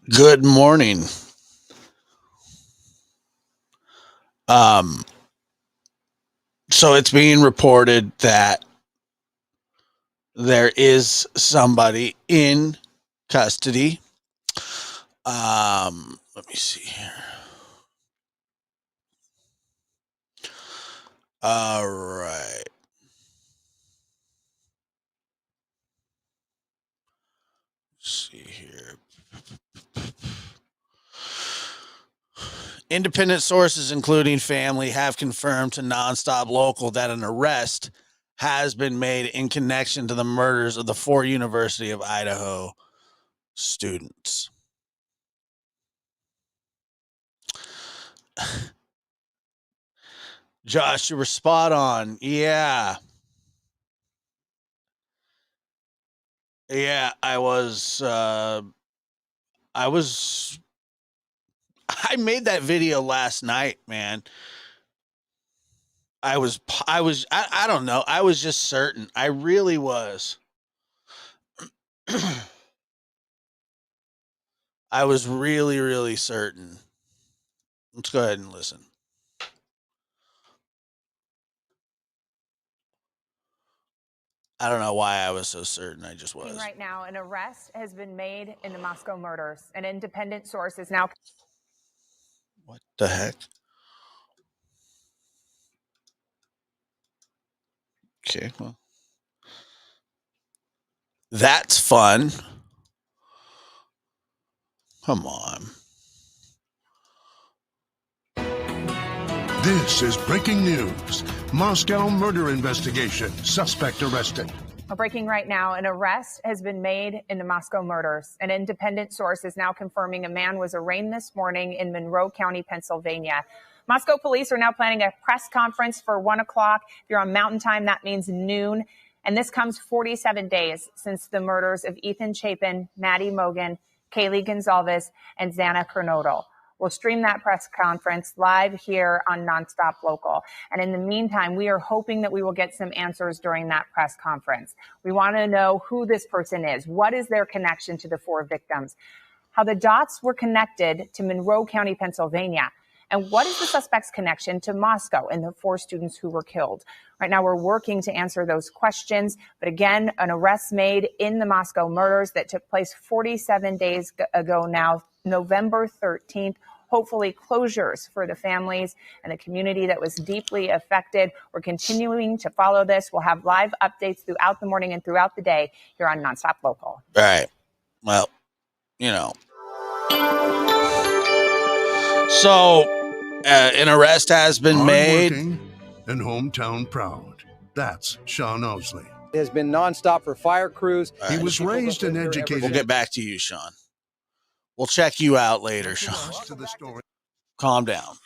Good morning. Um, so it's being reported that there is somebody in custody. Let me see here. All right. Let's see here. Independent sources, including family, have confirmed to Nonstop Local that an arrest has been made in connection to the murders of the four University of Idaho students. Josh, you were spot on. Yeah. Yeah, I was I made that video last night, man. I don't know. I was just certain. I really was. I was really, really certain. Let's go ahead and listen. I don't know why I was so certain. I just was. Right now, an arrest has been made in the Mascow murders. An independent source is now. What the heck? Okay, well. That's fun. Come on. This is breaking news. Moscow murder investigation. Suspect arrested. Breaking right now, an arrest has been made in the Mascow murders. An independent source is now confirming a man was arraigned this morning in Monroe County, Pennsylvania. Moscow police are now planning a press conference for 1 o'clock. If you're on Mountain Time, that means noon. And this comes 47 days since the murders of Ethan Chapin, Maddie Mogan, Kaylee Gonzalez, and Xana Kernodle. We'll stream that press conference live here on Nonstop Local. And in the meantime, we are hoping that we will get some answers during that press conference. We want to know who this person is. What is their connection to the four victims? How the dots were connected to Monroe County, Pennsylvania. And what is the suspect's connection to Mascow and the four students who were killed? Right now, we're working to answer those questions. But again, an arrest made in the Mascow murders that took place 47 days ago now, November 13th. Hopefully closures for the families and the community that was deeply affected. We're continuing to follow this. We'll have live updates throughout the morning and throughout the day here on Nonstop Local. All right. Well, you know. So, an arrest has been made. And hometown proud. That's Sean Osley. It has been nonstop for fire crews. He was raised and educated. We'll get back to you, Sean. We'll check you out later, Sean. Calm down.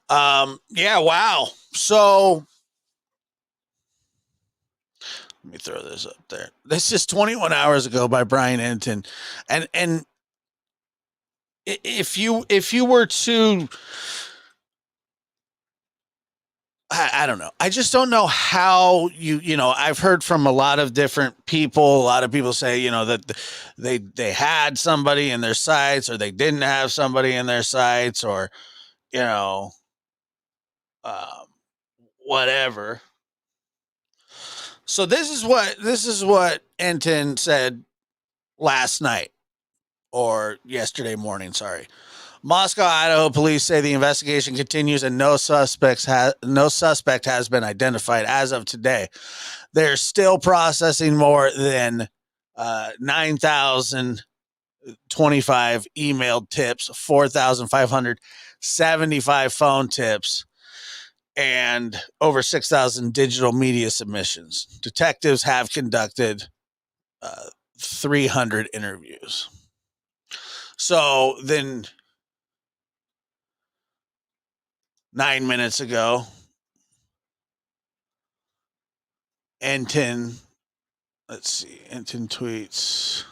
Yeah, wow. So let me throw this up there. This is 21 hours ago by Brian Enton. And if you were to I don't know. I just don't know how I've heard from a lot of different people. A lot of people say, that they had somebody in their sights or they didn't have somebody in their sights or, whatever. So this is what Enton said last night or yesterday morning. Sorry. Mascow, Idaho police say the investigation continues and no suspect has been identified as of today. They're still processing more than 9,025 emailed tips, 4,575 phone tips, and over 6,000 digital media submissions. Detectives have conducted 300 interviews. So then 9 minutes ago, Enton tweets.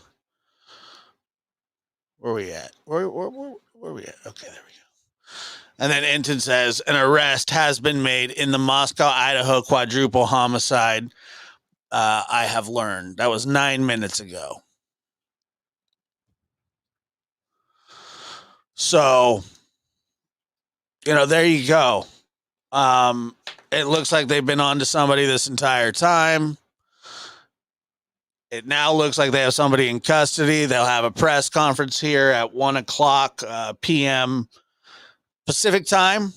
Where are we at? Where are we at? Okay, there we go. And then Enton says, an arrest has been made in the Mascow, Idaho quadruple homicide. I have learned. That was 9 minutes ago. So, there you go. It looks like they've been on to somebody this entire time. It now looks like they have somebody in custody. They'll have a press conference here at 1:00 p.m. Pacific time.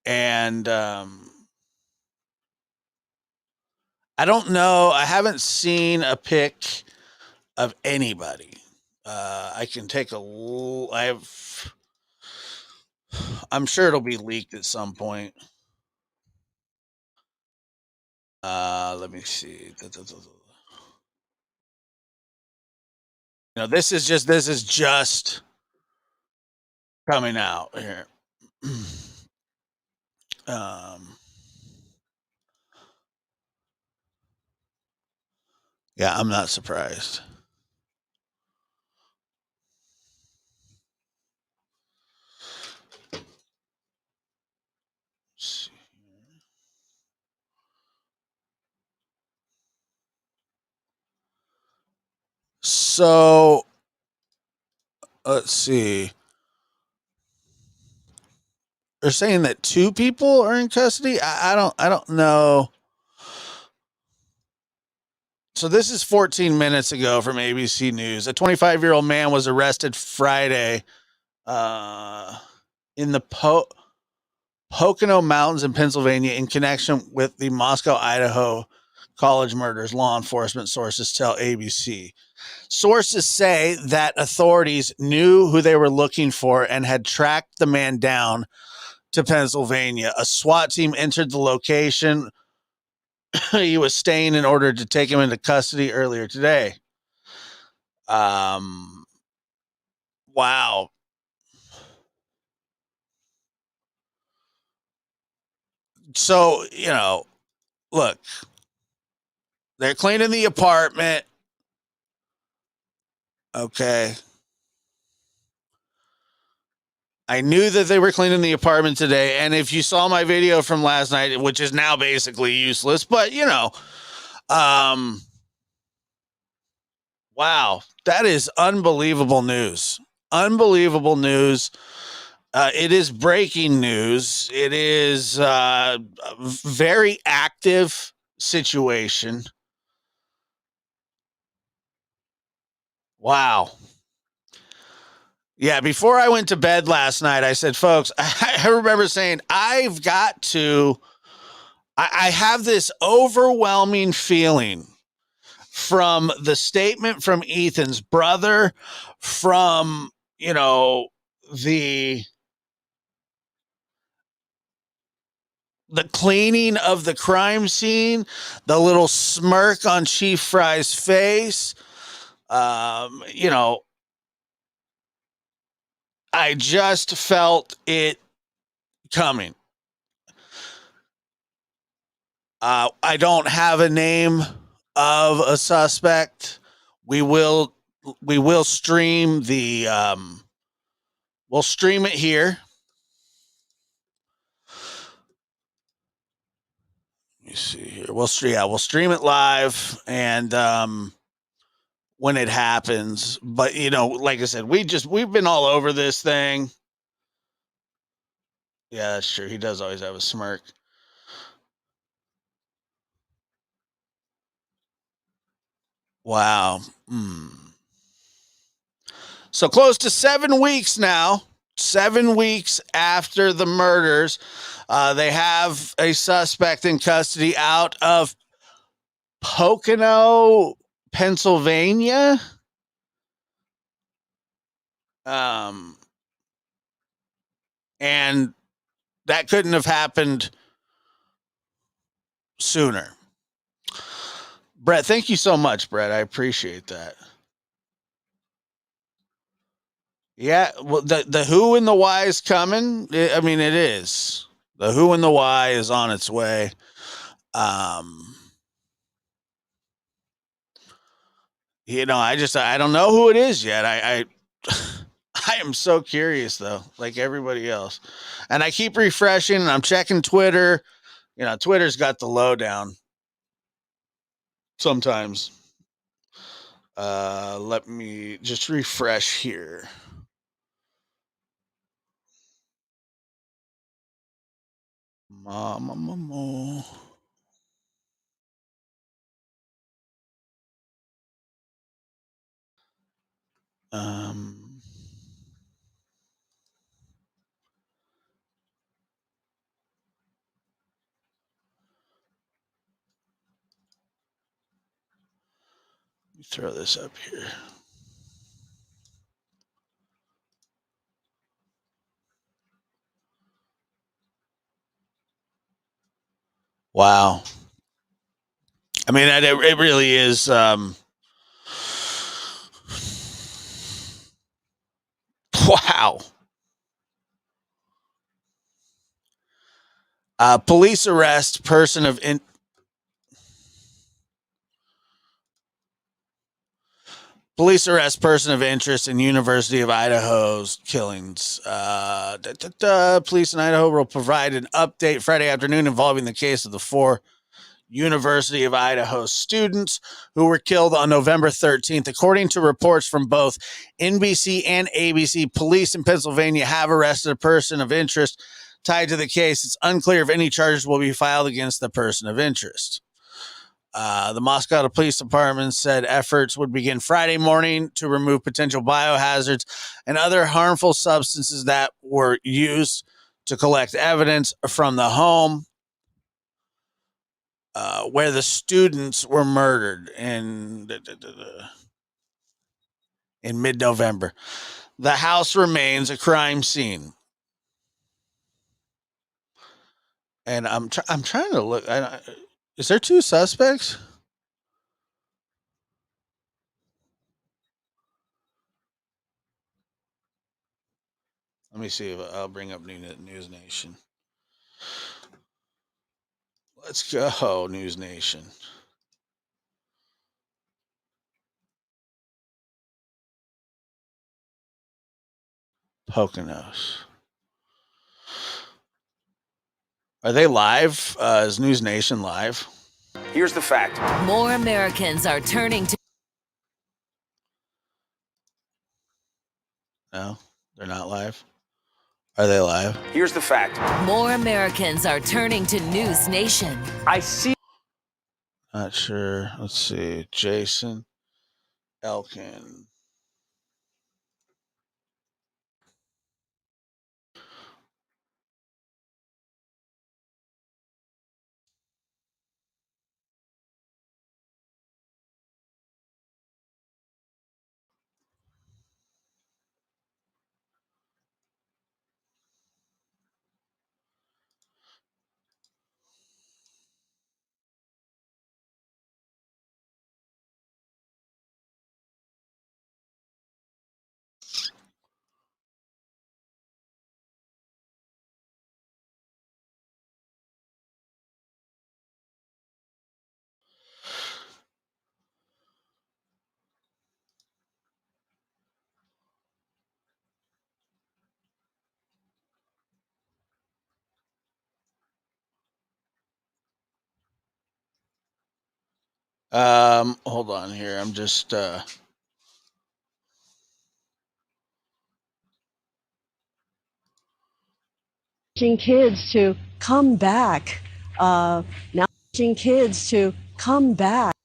And I don't know. I haven't seen a pic of anybody. I can take I'm sure it'll be leaked at some point. Let me see. This is just coming out here. Yeah, I'm not surprised. So let's see. They're saying that 2 people are in custody. I don't know. So this is 14 minutes ago from ABC News. A 25-year-old man was arrested Friday in the Pocono Mountains in Pennsylvania in connection with the Mascow, Idaho college murders, law enforcement sources tell ABC. Sources say that authorities knew who they were looking for and had tracked the man down to Pennsylvania. A SWAT team entered the location he was staying in order to take him into custody earlier today. Wow. So, look, they're cleaning the apartment. Okay. I knew that they were cleaning the apartment today. And if you saw my video from last night, which is now basically useless, but wow, that is unbelievable news. Unbelievable news. It is breaking news. It is a very active situation. Wow. Yeah, before I went to bed last night, I said, folks, I remember saying, I have this overwhelming feeling from the statement from Ethan's brother, from, the cleaning of the crime scene, the little smirk on Chief Fry's face. I just felt it coming. I don't have a name of a suspect. We will stream we'll stream it here. Let me see here. We'll stream it live and when it happens. But like I said, we've been all over this thing. Yeah, that's true. He does always have a smirk. Wow. So close to 7 weeks now, 7 weeks after the murders, they have a suspect in custody out of Pocono, Pennsylvania. And that couldn't have happened sooner. Brett, thank you so much, Brett. I appreciate that. Yeah, well, the who and the why is coming. I mean, it is. The who and the why is on its way. I don't know who it is yet. I am so curious though, like everybody else. And I keep refreshing and I'm checking Twitter. Twitter's got the lowdown sometimes. Let me just refresh here. Mama. Let me throw this up here. Wow. I mean, it really is. Wow. Police arrest person of Police arrest person of interest in University of Idaho's killings. Police in Idaho will provide an update Friday afternoon involving the case of the 4 University of Idaho students who were killed on November 13th. According to reports from both NBC and ABC, police in Pennsylvania have arrested a person of interest tied to the case. It's unclear if any charges will be filed against the person of interest. The Mascow Police Department said efforts would begin Friday morning to remove potential biohazards and other harmful substances that were used to collect evidence from the home where the students were murdered in mid-November. The house remains a crime scene. And I'm trying to look. Is there 2 suspects? Let me see if I'll bring up News Nation. Let's go, News Nation. Poconos. Are they live? Is News Nation live? Here's the fact. More Americans are turning to... No, they're not live. Are they live? Here's the fact. More Americans are turning to News Nation. I see. Not sure. Let's see. Jason Elkin. Hold on here. I'm just kids to come back. Now kids to come back.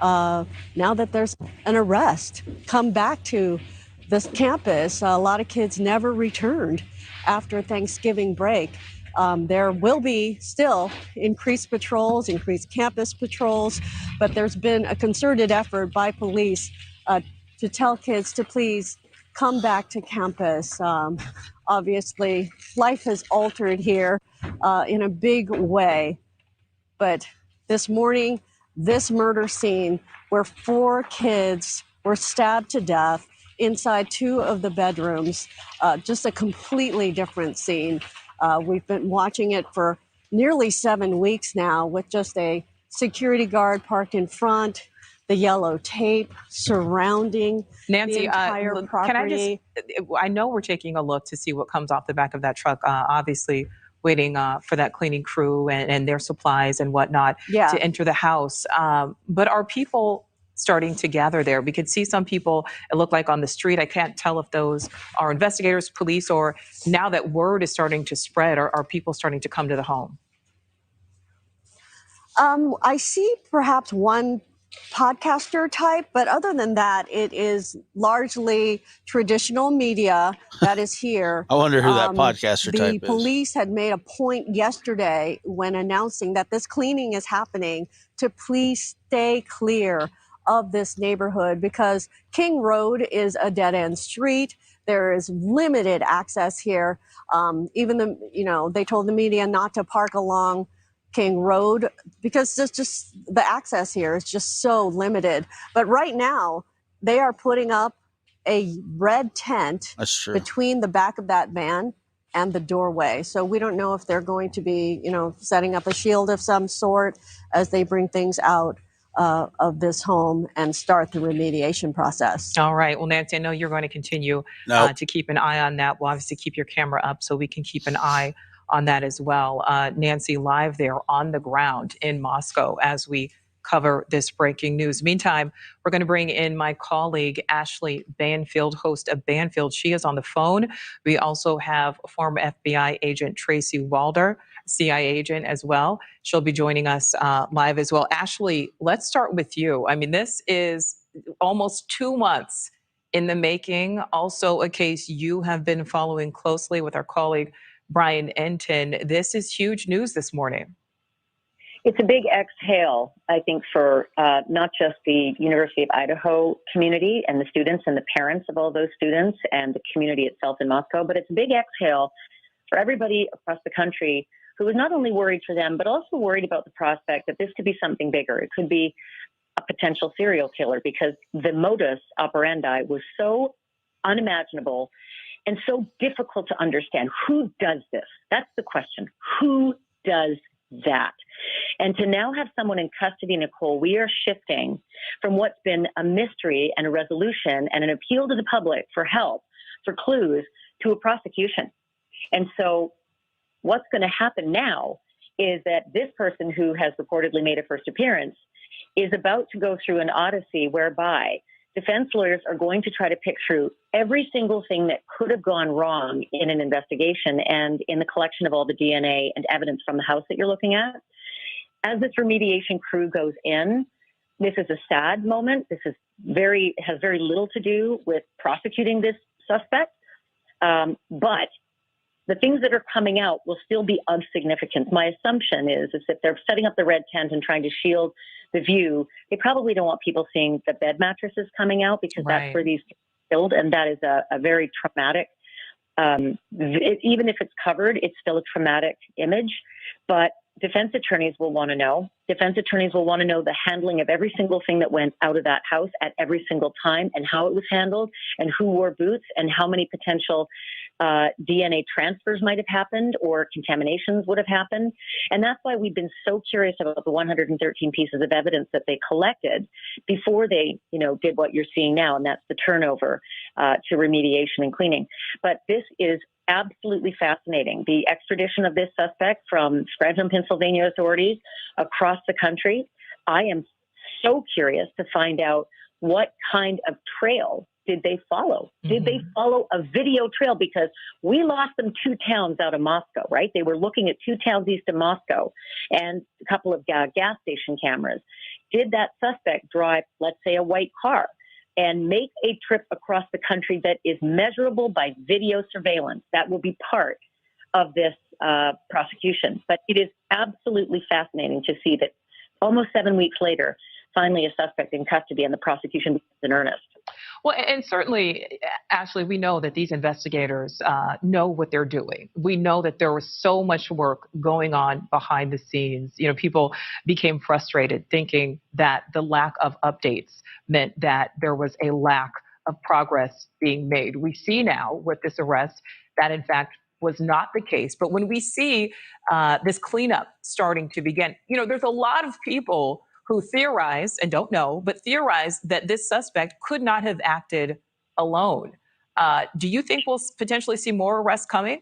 Now that there's an arrest, come back to this campus. A lot of kids never returned after Thanksgiving break. There will be still increased patrols, increased campus patrols, but there's been a concerted effort by police to tell kids to please come back to campus. Obviously, life has altered here in a big way, but this morning, this murder scene where 4 kids were stabbed to death inside 2 of the bedrooms, just a completely different scene. We've been watching it for nearly 7 weeks now with just a security guard parked in front, the yellow tape surrounding Nancy, the entire property. I know we're taking a look to see what comes off the back of that truck. Obviously, waiting for that cleaning crew and their supplies and whatnot to enter the house. But are people starting to gather there? We could see some people, it looked like on the street. I can't tell if those are investigators, police, or now that word is starting to spread, are people starting to come to the home? I see perhaps one podcaster type, but other than that, it is largely traditional media that is here. I wonder who that podcaster type The is. police had made a point yesterday when announcing that this cleaning is happening to please stay clear of this neighborhood because King Road is a dead-end street. There is limited access here. Even they told the media not to park along King Road because there's just the access here is just so limited. But right now, they are putting up a red tent between the back of that van and the doorway. So we don't know if they're going to be, setting up a shield of some sort as they bring things out of this home and start the remediation process. All right. Well, Nancy, I know you're going to continue to keep an eye on that. We'll obviously keep your camera up so we can keep an eye on that as well. Nancy, live there on the ground in Moscow as we cover this breaking news. Meantime, we're going to bring in my colleague, Ashley Banfield, host of Banfield. She is on the phone. We also have former FBI agent Tracy Walder, CIA agent as well. She'll be joining us live as well. Ashley, let's start with you. I mean, this is almost 2 months in the making. Also a case you have been following closely with our colleague, Brian Enton. This is huge news this morning. It's a big exhale, I think, for not just the University of Idaho community and the students and the parents of all those students and the community itself in Moscow, but it's a big exhale for everybody across the country who is not only worried for them, but also worried about the prospect that this could be something bigger. It could be a potential serial killer because the modus operandi was so unimaginable and so difficult to understand. Who does this? That's the question. Who does that? And to now have someone in custody, Nicole, we are shifting from what's been a mystery and a resolution and an appeal to the public for help, for clues, to a prosecution. And so what's going to happen now is that this person who has reportedly made a first appearance is about to go through an odyssey whereby defense lawyers are going to try to pick through every single thing that could have gone wrong in an investigation and in the collection of all the DNA and evidence from the house that you're looking at. As this remediation crew goes in, this is a sad moment. This is has very little to do with prosecuting this suspect. But the things that are coming out will still be of significance. My assumption is that they're setting up the red tent and trying to shield the view. They probably don't want people seeing the bed mattresses coming out because that's where these killed, and that is a very traumatic. Even if it's covered, it's still a traumatic image. But defense attorneys will want to know. Defense attorneys will want to know the handling of every single thing that went out of that house at every single time and how it was handled and who wore boots and how many potential DNA transfers might have happened or contaminations would have happened. And that's why we've been so curious about the 113 pieces of evidence that they collected before they, did what you're seeing now. And that's the turnover to remediation and cleaning. But this is absolutely fascinating. The extradition of this suspect from Scranton, Pennsylvania authorities across the country. I am so curious to find out what kind of trail did they follow? Mm-hmm. Did they follow a video trail? Because we lost them 2 towns out of Moscow, right? They were looking at 2 towns east of Moscow and a couple of gas station cameras. Did that suspect drive, let's say, a white car and make a trip across the country that is measurable by video surveillance? That will be part of this prosecution. But it is absolutely fascinating to see that almost 7 weeks later, finally a suspect in custody and the prosecution begins in earnest. Well, and certainly, Ashley, we know that these investigators know what they're doing. We know that there was so much work going on behind the scenes. People became frustrated thinking that the lack of updates meant that there was a lack of progress being made. We see now with this arrest that, in fact, was not the case. But when we see this cleanup starting to begin, there's a lot of people who theorize, and don't know, but theorize that this suspect could not have acted alone. Do you think we'll potentially see more arrests coming?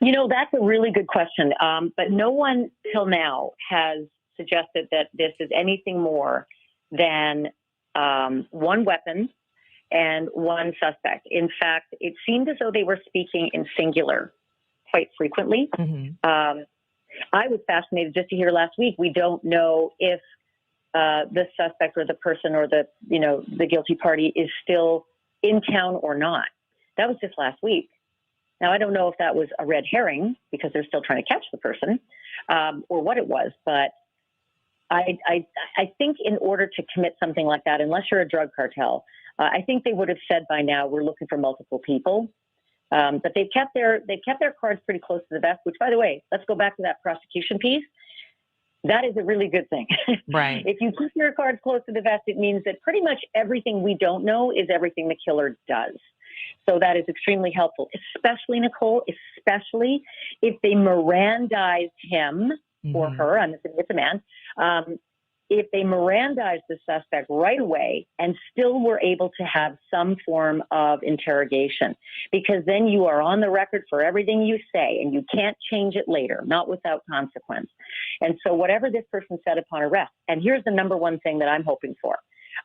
You know, that's a really good question. But no one till now has suggested that this is anything more than one weapon and one suspect. In fact, it seemed as though they were speaking in singular quite frequently. I was fascinated just to hear last week. We don't know if the suspect or the person or the guilty party is still in town or not. That was just last week. Now, I don't know if that was a red herring because they're still trying to catch the person or what it was. But I think in order to commit something like that, unless you're a drug cartel, I think they would have said by now, we're looking for multiple people. But they've kept their cards pretty close to the vest, which, by the way, let's go back to that prosecution piece. That is a really good thing. Right. If you keep your cards close to the vest, it means that pretty much everything we don't know is everything the killer does. So that is extremely helpful, especially, Nicole, especially if they Mirandized him or her, I'm assuming it's a man, if they Mirandized the suspect right away and still were able to have some form of interrogation, because then you are on the record for everything you say and you can't change it later, not without consequence. And so whatever this person said upon arrest, and here's the number one thing that I'm hoping for.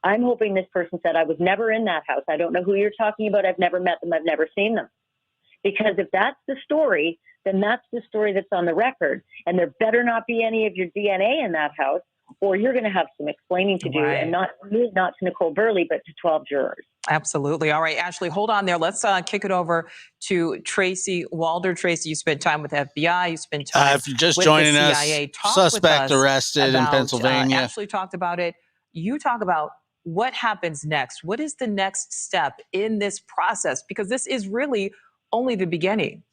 I'm hoping this person said, I was never in that house. I don't know who you're talking about. I've never met them. I've never seen them. Because if that's the story, then that's the story that's on the record. And there better not be any of your DNA in that house, or you're going to have some explaining to do, and not to Nicole Burley, but to 12 jurors. Absolutely. All right, Ashley, hold on there. Let's kick it over to Tracy Walder. Tracy, you spent time with FBI. You spent time if you're just with joining the us, CIA. suspect arrested in Pennsylvania. Ashley talked about it. You talk about what happens next. What is the next step in this process? Because this is really only the beginning.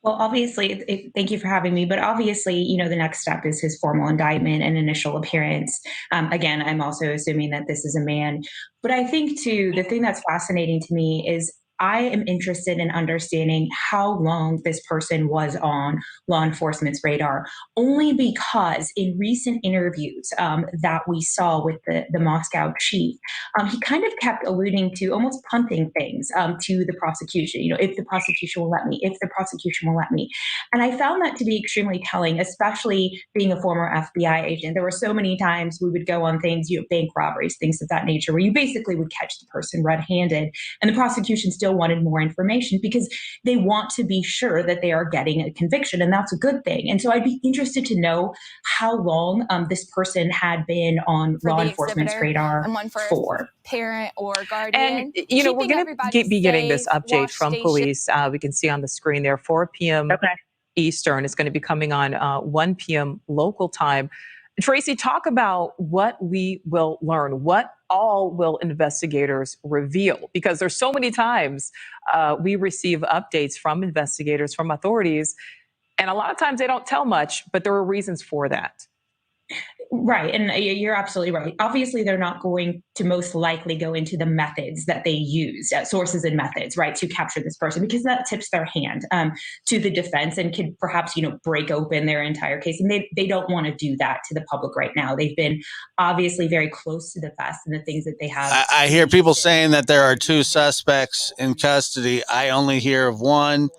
Well, obviously, thank you for having me. But obviously, the next step is his formal indictment and initial appearance. Again, I'm also assuming that this is a man. But I think, too, the thing that's fascinating to me is I am interested in understanding how long this person was on law enforcement's radar, only because in recent interviews that we saw with the Mascow chief, he kind of kept alluding to almost punting things to the prosecution. If the prosecution will let me, if the prosecution will let me. And I found that to be extremely telling, especially being a former FBI agent. There were so many times we would go on things, bank robberies, things of that nature, where you basically would catch the person red-handed, and the prosecution still wanted more information because they want to be sure that they are getting a conviction, and that's a good thing. And so I'd be interested to know how long this person had been on law enforcement's radar for. Parent or guardian. And, we're going to be getting this update from police. We can see on the screen there, 4 p.m. Eastern. It's going to be coming on 1 p.m. local time. Tracy, talk about what we will learn. What all will investigators reveal? Because there's so many times we receive updates from investigators, from authorities, and a lot of times they don't tell much, but there are reasons for that. Right. And you're absolutely right. Obviously, they're not going to most likely go into the methods that they use, sources and methods, right, to capture this person, because that tips their hand to the defense and could perhaps, break open their entire case. And they don't want to do that to the public right now. They've been obviously very close to the vest and the things that they have. I hear people saying that there are 2 suspects in custody. I only hear of one.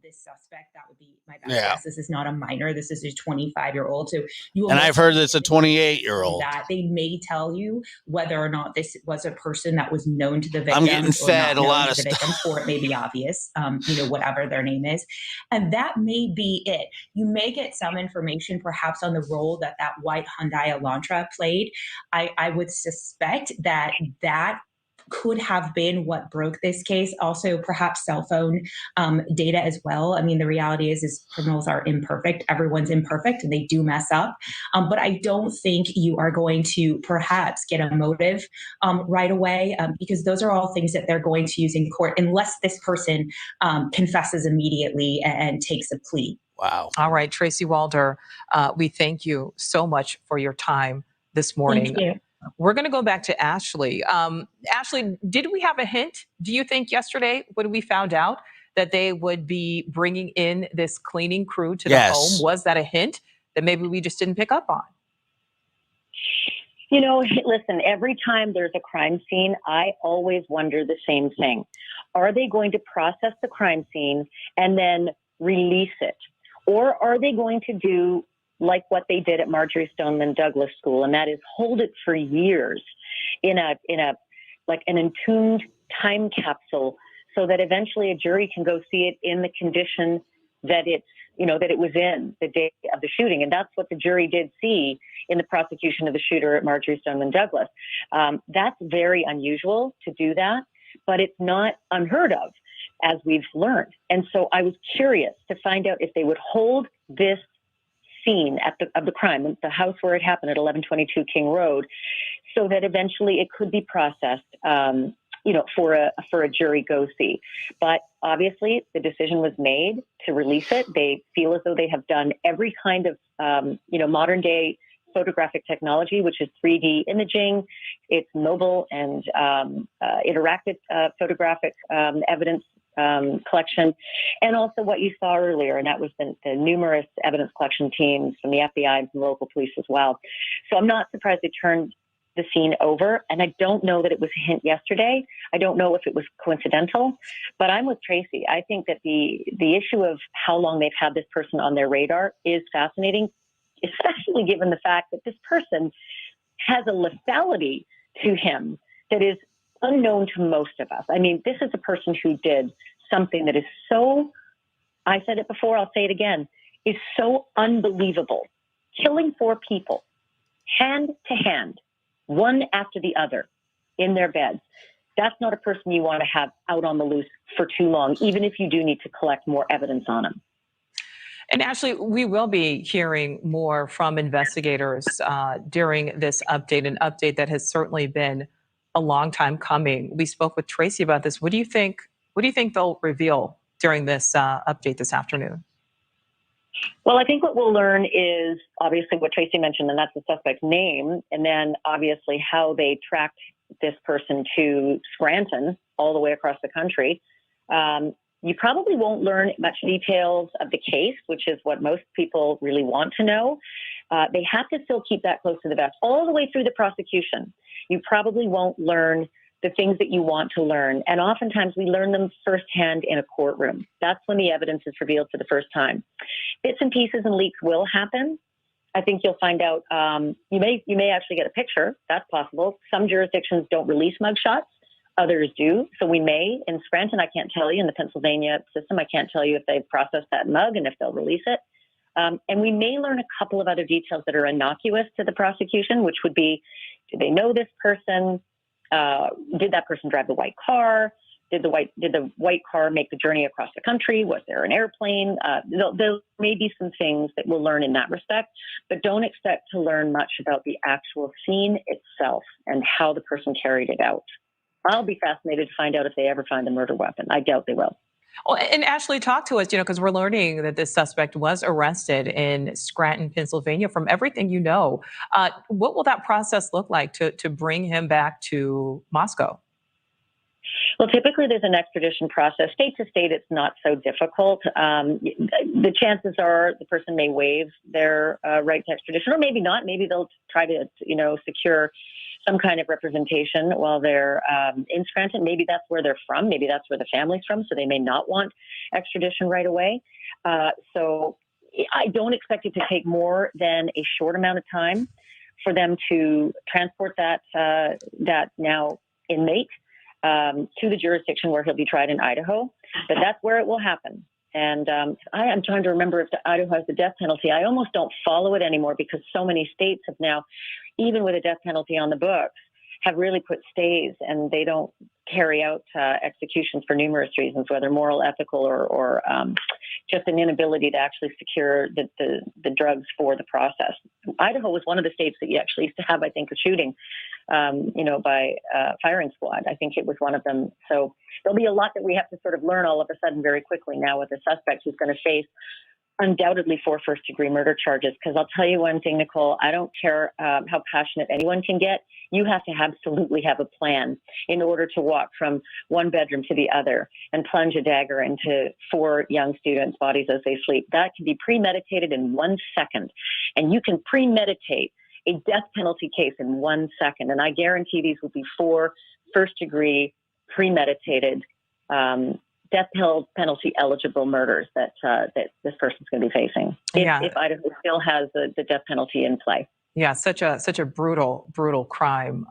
This suspect, that would be my best guess. This is not a minor. This is a 25-year-old. So I've heard it's a 28-year-old. That they may tell you whether or not this was a person that was known to the victim. I'm getting fed a lot of stuff. Victim, or it may be obvious, whatever their name is, and that may be it. You may get some information, perhaps, on the role that white Hyundai Elantra played. I would suspect that could have been what broke this case. Also, perhaps cell phone data as well. I mean, the reality is criminals are imperfect. Everyone's imperfect and they do mess up. But I don't think you are going to perhaps get a motive right away because those are all things that they're going to use in court unless this person confesses immediately and takes a plea. Wow. All right, Tracy Walder, we thank you so much for your time this morning. Thank you. We're going to go back to Ashley. Ashley, did we have a hint, do you think, yesterday when we found out that they would be bringing in this cleaning crew to the home? Was that a hint that maybe we just didn't pick up on? You know, listen, every time there's a crime scene, I always wonder the same thing. Are they going to process the crime scene and then release it? Or are they going to do like what they did at Marjorie Stoneman Douglas School, and that is hold it for years in a like an entombed time capsule, so that eventually a jury can go see it in the condition that it's, you know, that it was in the day of the shooting. And that's what the jury did see in the prosecution of the shooter at Marjorie Stoneman Douglas. That's very unusual to do that, but it's not unheard of, as we've learned. And so I was curious to find out if they would hold this scene of the crime, the house where it happened at 1122 King Road, so that eventually it could be processed, you know, for a jury go see. But obviously the decision was made to release it. They feel as though they have done every kind of, you know, modern day photographic technology, which is 3D imaging. It's mobile and interactive photographic evidence collection, and also what you saw earlier, and that was the numerous evidence collection teams from the FBI and from local police as well. So I'm not surprised they turned the scene over, and I don't know that it was a hint yesterday. I don't know if it was coincidental, but I'm with Tracy. I think that the issue of how long they've had this person on their radar is fascinating, especially given the fact that this person has a lethality to him that is unknown to most of us. I mean, this is a person who did something that is so, I said it before, I'll say it again, is so unbelievable. Killing 4 people, hand to hand, one after the other, in their beds. That's not a person you want to have out on the loose for too long, even if you do need to collect more evidence on him. And Ashley, we will be hearing more from investigators during this update, an update that has certainly been a long time coming. We spoke with Tracy about this. What do you think they'll reveal during this update this afternoon? Well, I think what we'll learn is obviously what Tracy mentioned, and that's the suspect's name, and then obviously how they tracked this person to Scranton all the way across the country. You probably won't learn much details of the case, which is what most people really want to know. They have to still keep that close to the vest all the way through the prosecution. You probably won't learn the things that you want to learn. And oftentimes we learn them firsthand in a courtroom. That's when the evidence is revealed for the first time. Bits and pieces and leaks will happen. I think you'll find out, you may actually get a picture. That's possible. Some jurisdictions don't release mugshots. Others do. So we may, in Scranton, I can't tell you, in the Pennsylvania system, I can't tell you if they've processed that mug and if they'll release it. And we may learn a couple of other details that are innocuous to the prosecution, which would be, did they know this person? Did that person drive the white car? Did the white car make the journey across the country? Was there an airplane? There may be some things that we'll learn in that respect, but don't expect to learn much about the actual scene itself and how the person carried it out. I'll be fascinated to find out if they ever find a murder weapon. I doubt they will. Well, and Ashley, talk to us, because we're learning that this suspect was arrested in Scranton, Pennsylvania. From everything you know, what will that process look like to bring him back to Moscow? Well, typically there's an extradition process. State to state, it's not so difficult. The chances are the person may waive their right to extradition, or maybe not. Maybe they'll try to, secure some kind of representation while they're in Scranton. Maybe that's where they're from. Maybe that's where the family's from, so they may not want extradition right away. So I don't expect it to take more than a short amount of time for them to transport that now inmate to the jurisdiction where he'll be tried in Idaho. But that's where it will happen. And I'm trying to remember if Idaho has the death penalty. I almost don't follow it anymore because so many states have now, even with a death penalty on the books, have really put stays, and they don't carry out executions for numerous reasons, whether moral, ethical, or just an inability to actually secure the drugs for the process. Idaho was one of the states that you actually used to have, I think, a shooting, by firing squad. I think it was one of them. So there'll be a lot that we have to sort of learn all of a sudden very quickly now with a suspect who's going to face undoubtedly 4 first-degree murder charges. Because I'll tell you one thing, Nicole, I don't care how passionate anyone can get. You have to absolutely have a plan in order to walk from one bedroom to the other and plunge a dagger into 4 young students' bodies as they sleep. That can be premeditated in 1 second. And you can premeditate a death penalty case in 1 second. And I guarantee these will be 4 first-degree, premeditated, death penalty eligible murders that this person's going to be facing if Idaho still has the death penalty in play. Yeah, such a brutal crime,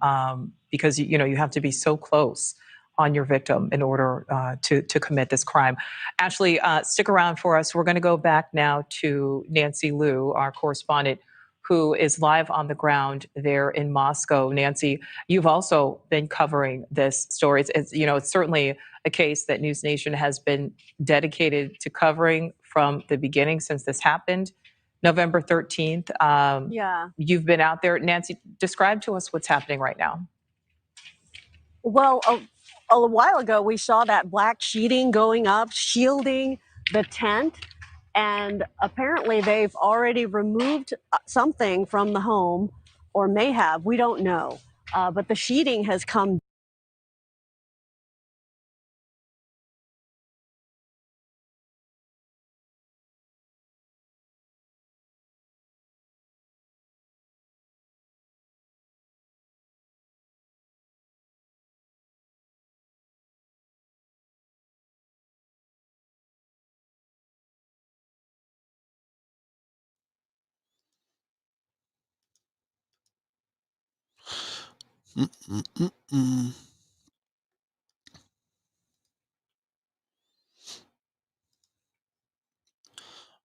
because you have to be so close on your victim in order to commit this crime. Ashley, stick around for us. We're going to go back now to Nancy Liu, our correspondent, who is live on the ground there in Moscow. Nancy, you've also been covering this story. It's certainly a case that News Nation has been dedicated to covering from the beginning since this happened, November 13th. You've been out there. Nancy, describe to us what's happening right now. Well, a while ago, we saw that black sheeting going up, shielding the tent. And apparently they've already removed something from the home, or may have, we don't know. But the sheeting has come.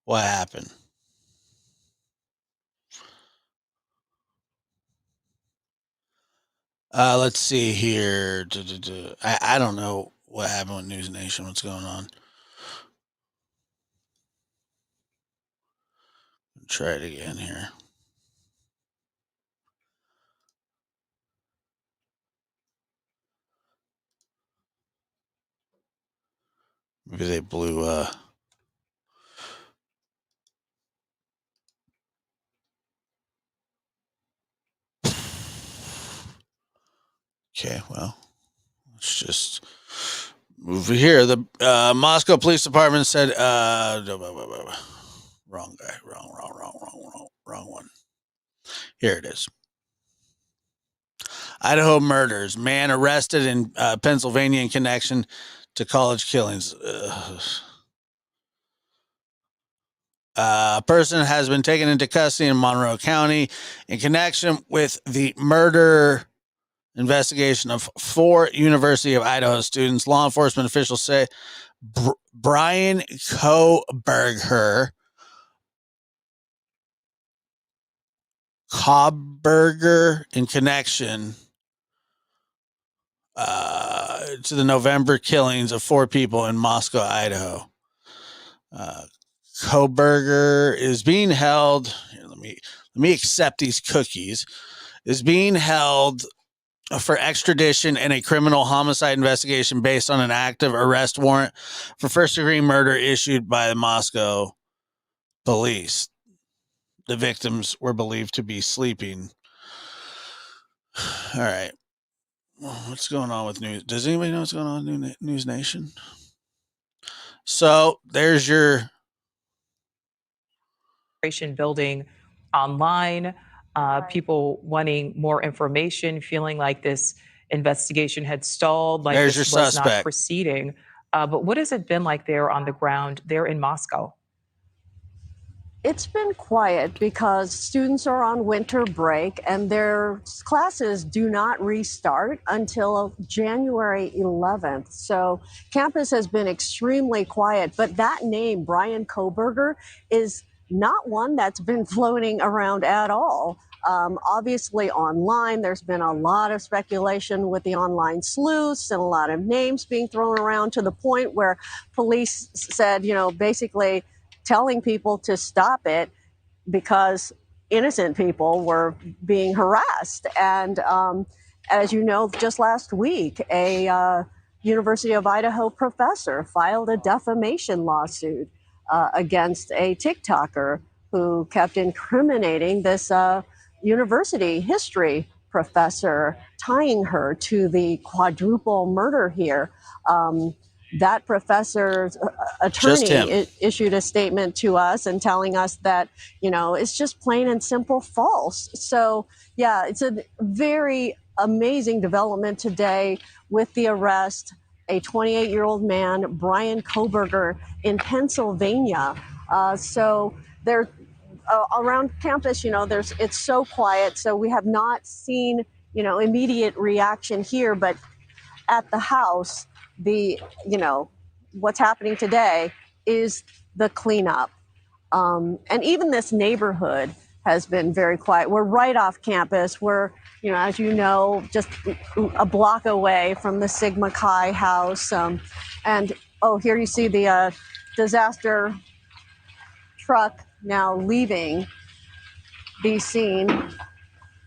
What happened? Let's see here. I don't know what happened with News Nation. What's going on? Try it again here. Maybe they blew Okay, well, let's just move here. The Moscow Police Department said wrong guy, wrong one. Here it is. Idaho murders. Man arrested in Pennsylvania in connection to college killings. A person has been taken into custody in Monroe County in connection with the murder investigation of 4 University of Idaho students. Law enforcement officials say Brian Kohberger in connection to the November killings of 4 people in Mascow, Idaho. Kohberger is being held. Here, let me accept these cookies. Is being held for extradition in a criminal homicide investigation based on an active arrest warrant for first-degree murder issued by the Mascow police. The victims were believed to be sleeping. All right. What's going on with News? Does anybody know what's going on with News Nation? So there's your building online, people wanting more information, feeling like this investigation had stalled, like there's this your was suspect. not proceeding. But what has it been like there on the ground, there in Moscow? It's been quiet because students are on winter break and their classes do not restart until January 11th. So campus has been extremely quiet. But that name, Brian Kohberger, is not one that's been floating around at all. Obviously online, there's been a lot of speculation with the online sleuths and a lot of names being thrown around to the point where police said, basically telling people to stop it because innocent people were being harassed. And as you know, just last week, a University of Idaho professor filed a defamation lawsuit against a TikToker who kept incriminating this university history professor, tying her to the quadruple murder here. that professor's attorney issued a statement to us and telling us that, it's just plain and simple false. So, yeah, it's a very amazing development today with the arrest, a 28-year-old man, Brian Koberger, in Pennsylvania. So they're around campus, it's so quiet. So we have not seen, immediate reaction here, but at the house, what's happening today is the cleanup. And even this neighborhood has been very quiet. We're right off campus. We're, as you know, just a block away from the Sigma Chi house. And here you see the disaster truck now leaving the scene.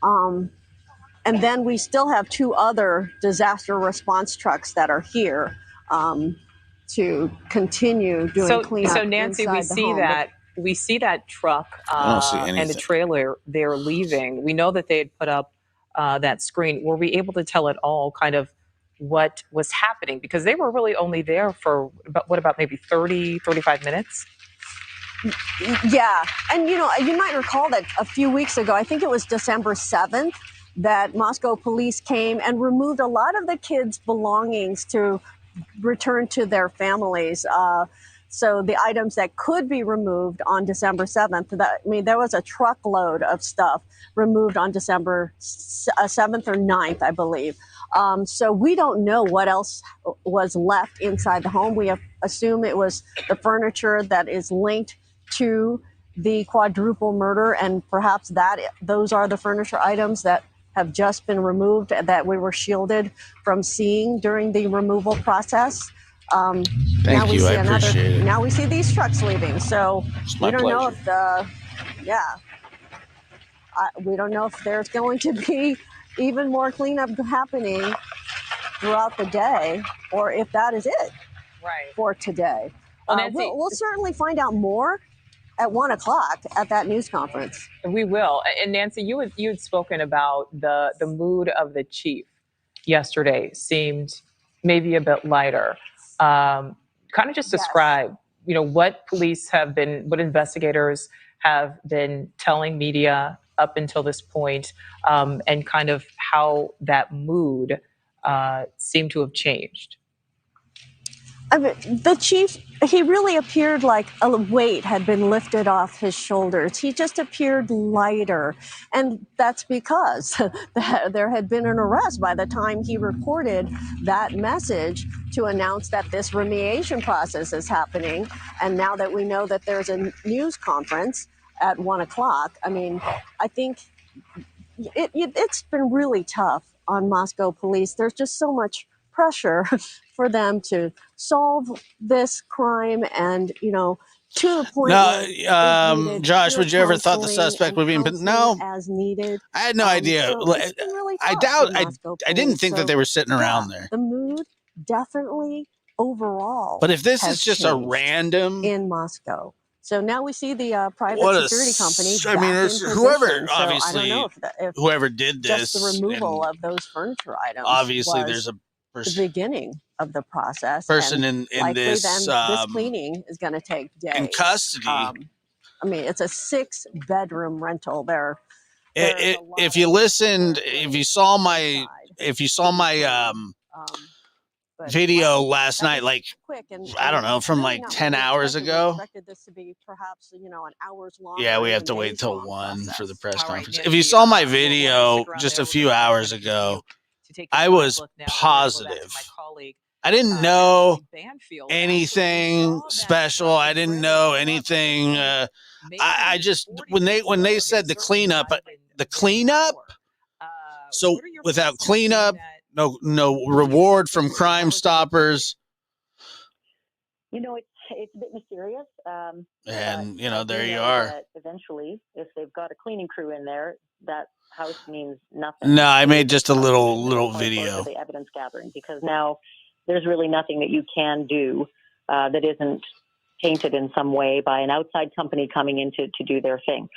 And then we still have 2 other disaster response trucks that are here to continue doing cleanup. So Nancy, we see that truck and the trailer they're leaving. We know that they had put up that screen. Were we able to tell at all kind of what was happening? Because they were really only there for about maybe 30, 35 minutes? Yeah. And, you might recall that a few weeks ago, I think it was December 7th, that Mascow police came and removed a lot of the kids' belongings to return to their families. So the items that could be removed on December 7th, there was a truckload of stuff removed on December 7th or 9th, I believe. So we don't know what else was left inside the home. We assume it was the furniture that is linked to the quadruple murder, and perhaps those are the furniture items that have just been removed that we were shielded from seeing during the removal process. Thank you. I appreciate it. Now we see these trucks leaving. So we don't know if we don't know if there's going to be even more cleanup happening throughout the day, or if that is it for today. We'll certainly find out more at 1:00 at that news conference. We will. And Nancy, you had spoken about the mood of the chief yesterday seemed maybe a bit lighter. Kind of just describe, what investigators have been telling media up until this point, and kind of how that mood seemed to have changed. I mean, the chief, he really appeared like a weight had been lifted off his shoulders. He just appeared lighter. And that's because there had been an arrest by the time he recorded that message to announce that this remediation process is happening. And now that we know that there's a news conference at 1:00, I think it's been really tough on Mascow police. There's just so much pressure for them to solve this crime, and to the point. Josh, would you ever thought the suspect would be? No, as needed. I had no idea. So it's been really I tough doubt. for Mascow I didn't police. think that they were sitting around there. The mood definitely overall. But if this has is just a changed random in Mascow. So now we see the private security company. There's back in whoever, position. obviously, I don't know if whoever did this, just the removal of those furniture items. Obviously, was there's a the beginning of the process. person in this this cleaning is going to take days. in custody. It's a 6-bedroom rental. If you listened, if you saw my video last night, I don't know, from 10 hours ago. This to be perhaps an hour's long. Yeah, we have to wait till 1 for the press conference. If you saw my video just a few hours ago, I was positive. I didn't know anything special. I didn't know anything. I just when they said the cleanup. So without cleanup, no reward from Crime Stoppers. It's a bit mysterious. And there you are. Eventually, if they've got a cleaning crew in there, that house means nothing. No, I made just a little video. The evidence gathering, because now there's really nothing that you can do that isn't tainted in some way by an outside company coming in to do their thing.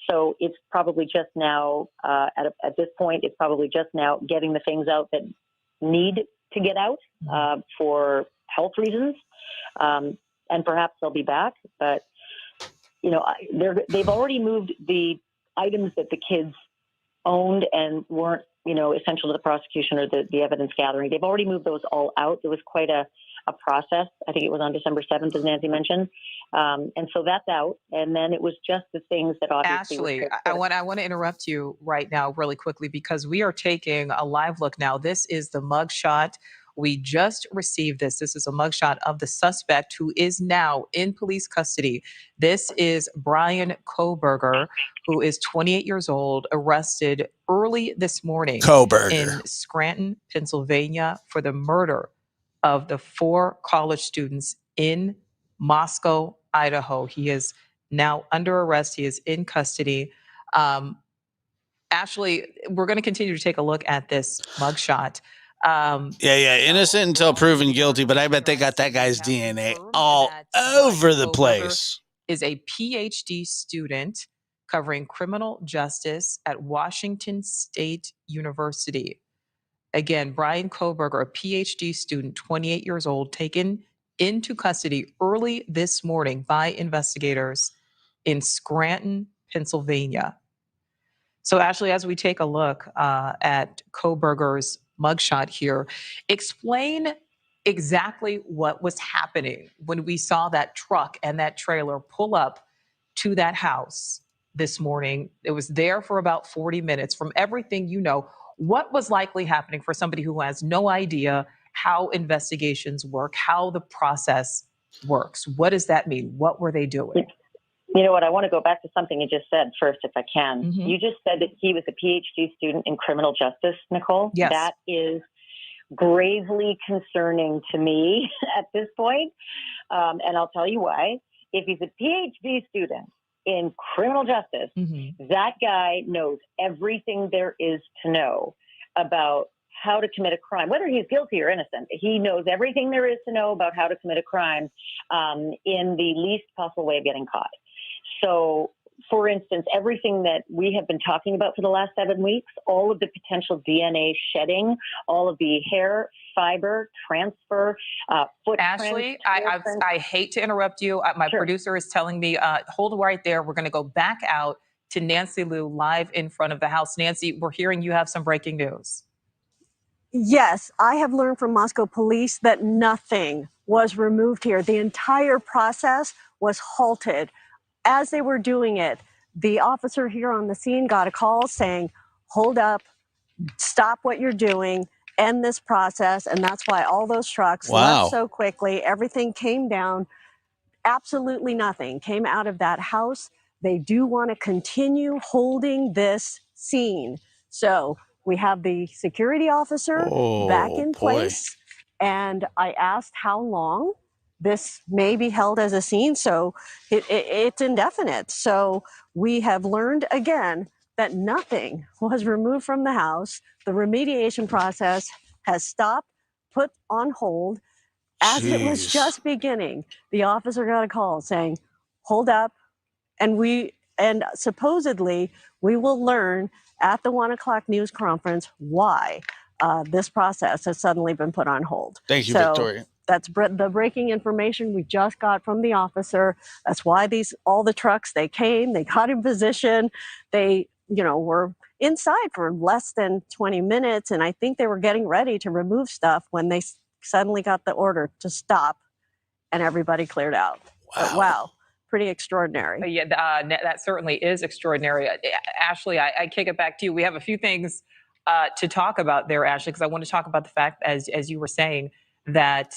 So it's probably just now, at this point, it's probably just now getting the things out that need to get out for health reasons, and perhaps they'll be back. But they've already moved the items that the kids owned and weren't, essential to the prosecution or the evidence gathering. They've already moved those all out. It was quite a process. I think it was on December 7th, as Nancy mentioned. And so that's out. And then it was just the things that obviously Ashley, I want to interrupt you right now really quickly because we are taking a live look now. This is the mugshot. We just received this. This is a mugshot of the suspect who is now in police custody. This is Brian Koberger, who is 28 years old, arrested early this morning in Scranton, Pennsylvania, for the murder of the 4 college students in Mascow, Idaho. He is now under arrest. He is in custody. Ashley, we're going to continue to take a look at this mugshot. Innocent until proven guilty, but I bet they got that guy's DNA all over the place. Is a PhD student covering criminal justice at Washington State University. Again, Brian Koberger, a PhD student, 28 years old, taken into custody early this morning by investigators in Scranton, Pennsylvania. So, Ashley, as we take a look at Koberger's mugshot here, explain exactly what was happening when we saw that truck and that trailer pull up to that house this morning. It was there for about 40 minutes. From everything you know, what was likely happening for somebody who has no idea how investigations work, how the process works? What does that mean? What were they doing? You know what? I want to go back to something you just said first, if I can. Mm-hmm. You just said that he was a PhD student in criminal justice, Nicole. Yes. That is gravely concerning to me at this point. And I'll tell you why. If he's a PhD student in criminal justice, that guy knows everything there is to know about how to commit a crime, whether he's guilty or innocent. He knows everything there is to know about how to commit a crime in the least possible way of getting caught. So, for instance, everything that we have been talking about for the last 7 weeks, all of the potential DNA shedding, all of the hair, fiber, transfer, footprint. Ashley, I hate to interrupt you. My producer is telling me, hold right there. We're going to go back out to Nancy Liu live in front of the house. Nancy, we're hearing you have some breaking news. Yes, I have learned from Moscow police that nothing was removed here. The entire process was halted. As they were doing it, the officer here on the scene got a call saying, hold up, stop what you're doing, end this process. And that's why all those trucks left so quickly. Everything came down. Absolutely nothing came out of that house. They do want to continue holding this scene. So we have the security officer back in place. And I asked how long this may be held as a scene, so it's indefinite. So we have learned again that nothing was removed from the house. The remediation process has stopped, put on hold. As it was just beginning, the officer got a call saying, hold up, and supposedly we will learn at the 1 o'clock news conference why this process has suddenly been put on hold. Thank you, Victoria. That's the breaking information we just got from the officer. That's why all the trucks, they came, they got in position. They, were inside for less than 20 minutes. And I think they were getting ready to remove stuff when they suddenly got the order to stop and everybody cleared out. Wow. Pretty extraordinary. Yeah, that certainly is extraordinary. Ashley, I kick it back to you. We have a few things to talk about there, Ashley, because I want to talk about the fact, as you were saying, that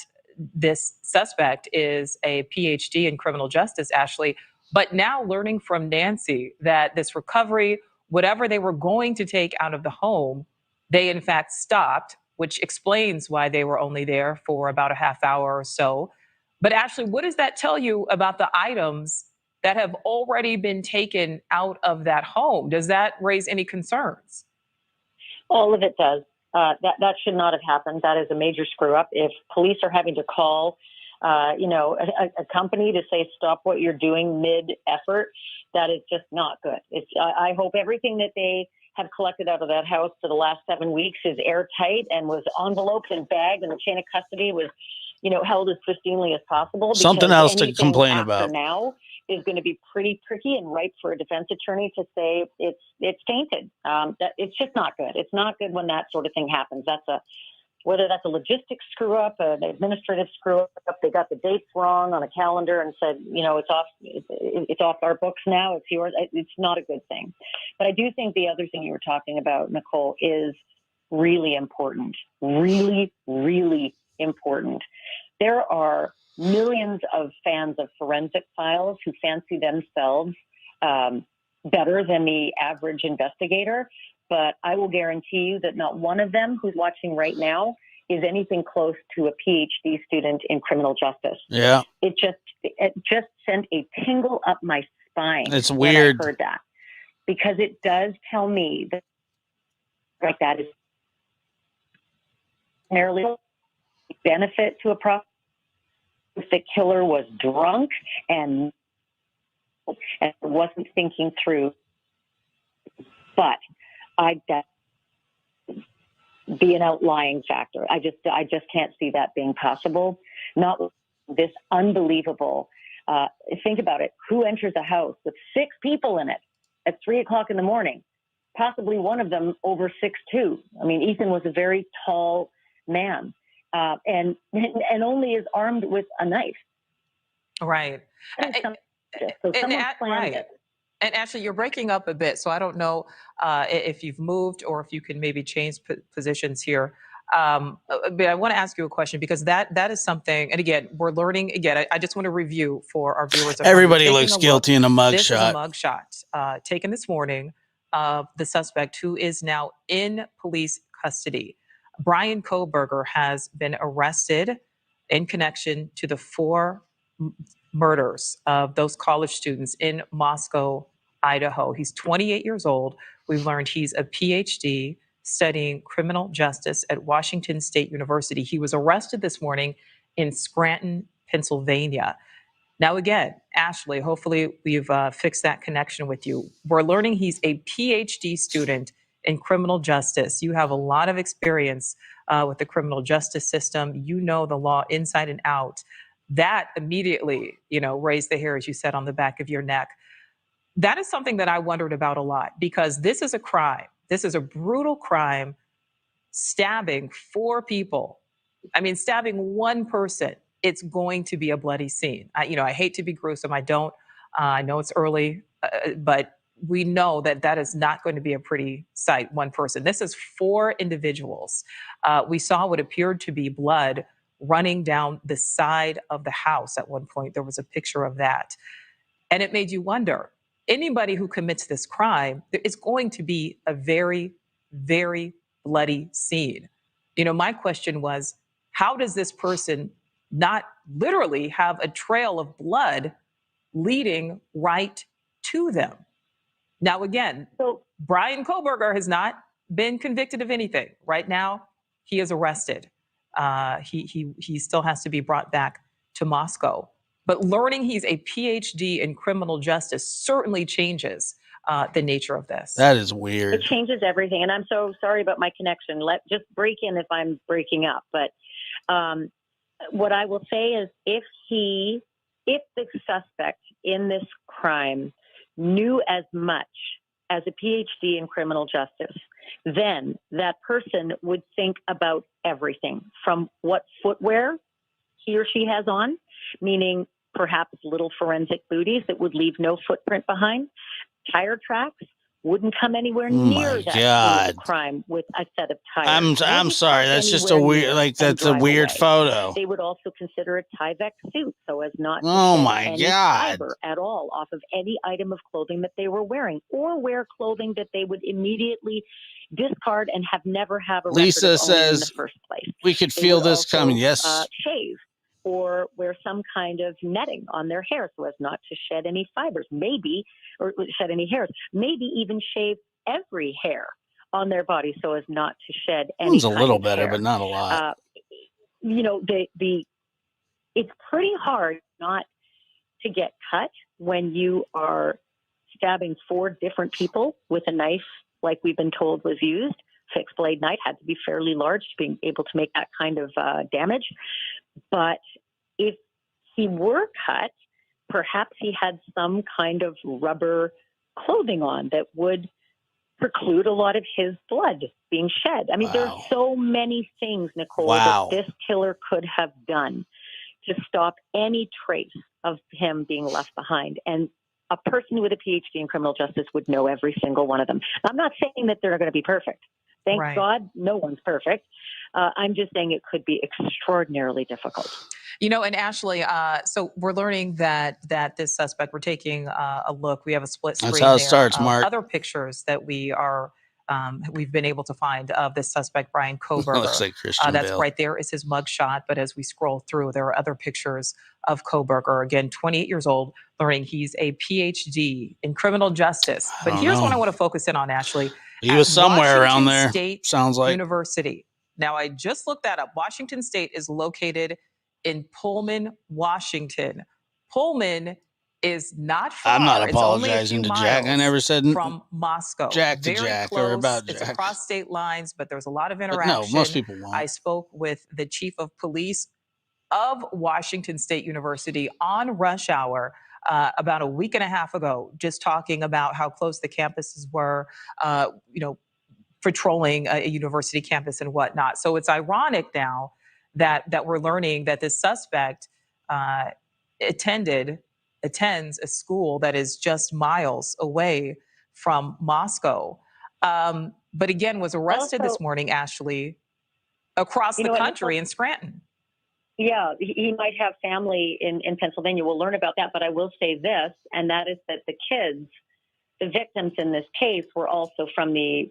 this suspect is a PhD in criminal justice, Ashley, but now learning from Nancy that this recovery, whatever they were going to take out of the home, they in fact stopped, which explains why they were only there for about a half hour or so. But Ashley, what does that tell you about the items that have already been taken out of that home? Does that raise any concerns? All of it does. That should not have happened. That is a major screw up. If police are having to call, a company to say, stop what you're doing mid-effort, that is just not good. I hope everything that they have collected out of that house for the last 7 weeks is airtight and was enveloped and bagged, and the chain of custody was held as pristinely as possible. Something else to complain after about now is going to be pretty tricky and ripe for a defense attorney to say it's tainted. That it's just not good. It's not good when that sort of thing happens. Whether that's a logistics screw up, an administrative screw up, they got the dates wrong on a calendar and said, it's off our books now, it's yours. It's not a good thing. But I do think the other thing you were talking about, Nicole, is really important. Really, really important. There are millions of fans of forensic files who fancy themselves better than the average investigator. But I will guarantee you that not one of them who's watching right now is anything close to a PhD student in criminal justice. Yeah. It just sent a tingle up my spine. It's weird. When I heard that, because it does tell me that like that is primarily a benefit to a prosecution. If the killer was drunk and wasn't thinking through, but that be an outlying factor. I just can't see that being possible. Not this unbelievable. Think about it. Who enters a house with 6 people in it at 3:00 in the morning? Possibly one of them over 6'2". I mean, Ethan was a very tall man, and only is armed with a knife. Right. So someone planned it. And actually, you're breaking up a bit, so I don't know if you've moved or if you can maybe change positions here. But I want to ask you a question because that is something, and again, we're learning. Again, I just want to review for our viewers. Everybody looks guilty in a mugshot. This is a mugshot taken this morning of the suspect who is now in police custody. Brian Kohberger has been arrested in connection to the 4 murders of those college students in Mascow, Idaho. He's 28 years old. We've learned he's a PhD studying criminal justice at Washington State University. He was arrested this morning in Scranton, Pennsylvania. Now, again, Ashley, hopefully we've fixed that connection with you. We're learning he's a PhD student in criminal justice. You have a lot of experience with the criminal justice system. You know the law inside and out. That immediately, raised the hair, as you said, on the back of your neck. That is something that I wondered about a lot because this is a crime. This is a brutal crime, stabbing 4 people. I mean, stabbing one person, it's going to be a bloody scene. I hate to be gruesome. I don't. I know it's early, but we know that is not going to be a pretty sight, one person. This is 4 individuals. We saw what appeared to be blood running down the side of the house at one point. There was a picture of that. And it made you wonder, anybody who commits this crime, it's going to be a very, very bloody scene. My question was, how does this person not literally have a trail of blood leading right to them? Now, again, Brian Kohberger has not been convicted of anything. Right now, he is arrested. He still has to be brought back to Mascow. But learning he's a PhD in criminal justice certainly changes the nature of this. That is weird. It changes everything. And I'm so sorry about my connection. Just break in if I'm breaking up. But what I will say is if the suspect in this crime knew as much as a PhD in criminal justice, then that person would think about everything from what footwear he or she has on, meaning perhaps little forensic booties that would leave no footprint behind. Tire tracks wouldn't come anywhere near that crime with a set of tires. I'm sorry. That's just a weird, that's a weird photo. They would also consider a Tyvek suit so as not to any fiber at all off of any item of clothing that they were wearing, or wear clothing that they would immediately discard and never have a Lisa record of says in the first place. We could feel this coming. Yes. Shave or wear some kind of netting on their hair so as not to shed any fibers, or shed any hairs. Maybe even shave every hair on their body so as not to shed any. It's a little better, but not a lot. It's pretty hard not to get cut when you are stabbing 4 different people with a knife like we've been told was used. Fixed blade knife had to be fairly large to be able to make that kind of damage. But if he were cut, perhaps he had some kind of rubber clothing on that would preclude a lot of his blood being shed. I mean, there are so many things, Nicole, that this killer could have done to stop any trace of him being left behind. And a person with a PhD in criminal justice would know every single one of them. I'm not saying that they're going to be perfect. Thank God no one's perfect. I'm just saying it could be extraordinarily difficult. You know, and Ashley, so we're learning that this suspect, we're taking a look. We have a split screen. That's how it starts, Mark. Other pictures that we are, we've been able to find of this suspect, Brian Koberger. Looks like Christian That's Bale. right there is his mugshot. But as we scroll through, there are other pictures of Koberger. Again, 28 years old, learning he's a PhD in criminal justice. But here's what I want to focus in on, Ashley. He was somewhere around there. State sounds like University. Now, I just looked that up. Washington State is located in Pullman, Washington. Pullman is not far. I'm not apologizing to Jack. I never said from Moscow. Jack to Very Jack close. or about It's Jack. across state lines, but there's a lot of But interaction. no, most people won't. I spoke with the chief of police of Washington State University on rush hour about a week and a half ago, just talking about how close the campuses were, patrolling a university campus and whatnot. So it's ironic now that we're learning that this suspect attends a school that is just miles away from Moscow. But again, was arrested this morning, Ashley, across the country in Scranton. Yeah, he might have family in Pennsylvania. We'll learn about that. But I will say this, and that is that the kids, the victims in this case, were also from the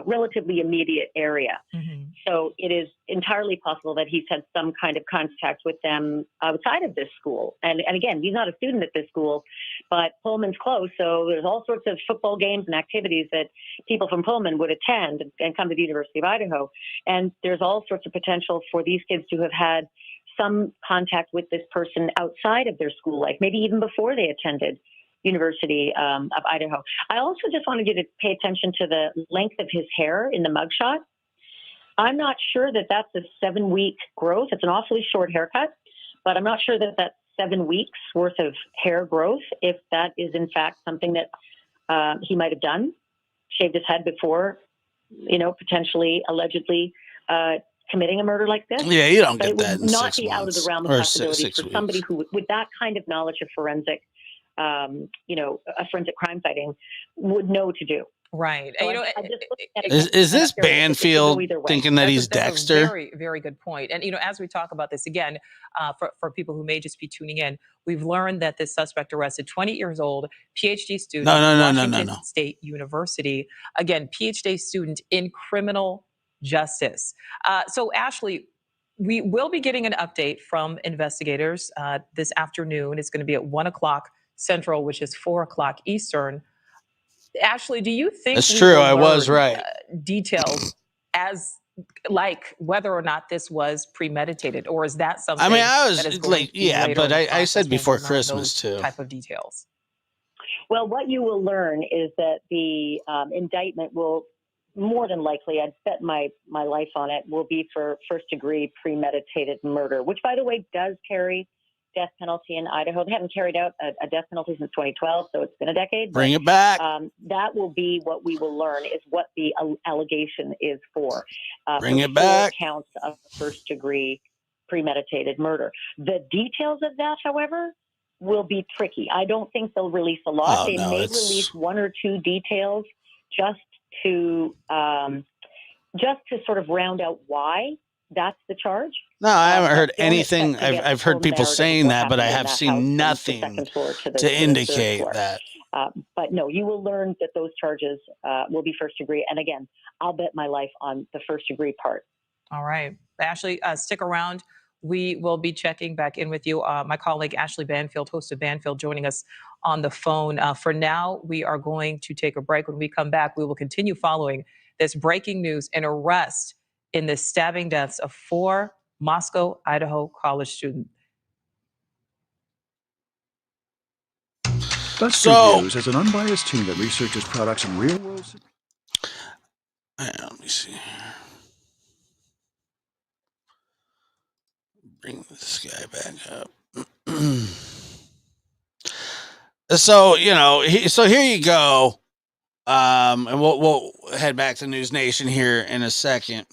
relatively immediate area. Mm-hmm. So it is entirely possible that he's had some kind of contact with them outside of this school. And again, he's not a student at this school, but Pullman's close. So there's all sorts of football games and activities that people from Pullman would attend and come to the University of Idaho. And there's all sorts of potential for these kids to have had some contact with this person outside of their school life, maybe even before they attended University of Idaho. I also just wanted you to pay attention to the length of his hair in the mugshot. I'm not sure that that's a 7-week growth. It's an awfully short haircut, but I'm not sure that that's 7 weeks worth of hair growth, if that is in fact something that he might have done, shaved his head before, potentially, allegedly committing a murder like this. Yeah, you don't get but that in 6 months. It would not be out of the realm of possibilities for somebody who, with that kind of knowledge of forensic, a forensic crime fighting, would know to do. Right. So is this Banfield thinking that he's Dexter? A very, very good point. And, as we talk about this again, for people who may just be tuning in, we've learned that this suspect arrested, 20 years old, PhD student at Washington State University. Again, PhD student in criminal justice. So, Ashley, we will be getting an update from investigators this afternoon. It's going to be at 1 o'clock Central, which is 4 o'clock Eastern. Ashley, do you think that's true? I was right. Details as like whether or not this was premeditated, or is that something? I mean, I was that is like, yeah, but I said before Christmas too. Type of details. Well, what you will learn is that the indictment will more than likely, I'd bet my life on it, will be for first-degree premeditated murder, which, by the way, does carry death penalty in Idaho. They haven't carried out a death penalty since 2012, so it's been a decade. Bring it back. That will be what we will learn, is what the allegation is for. Bring it back. 4 counts of first-degree premeditated murder. The details of that, however, will be tricky. I don't think they'll release a lot. They may release 1 or 2 details just to sort of round out why that's the charge. No, I haven't heard anything. I've heard people saying that, but I have seen nothing to indicate that. But no, you will learn that those charges will be first degree. And again, I'll bet my life on the first degree part. All right. Ashley, stick around. We will be checking back in with you. My colleague, Ashley Banfield, host of Banfield, joining us on the phone. For now, we are going to take a break. When we come back, we will continue following this breaking news: an arrest in the stabbing deaths of 4 Mascow, Idaho college students. BuzzFeed News has an unbiased team that researches products in real world. Let me see. bring this guy back up. So, so here you go. And we'll head back to News Nation here in a second.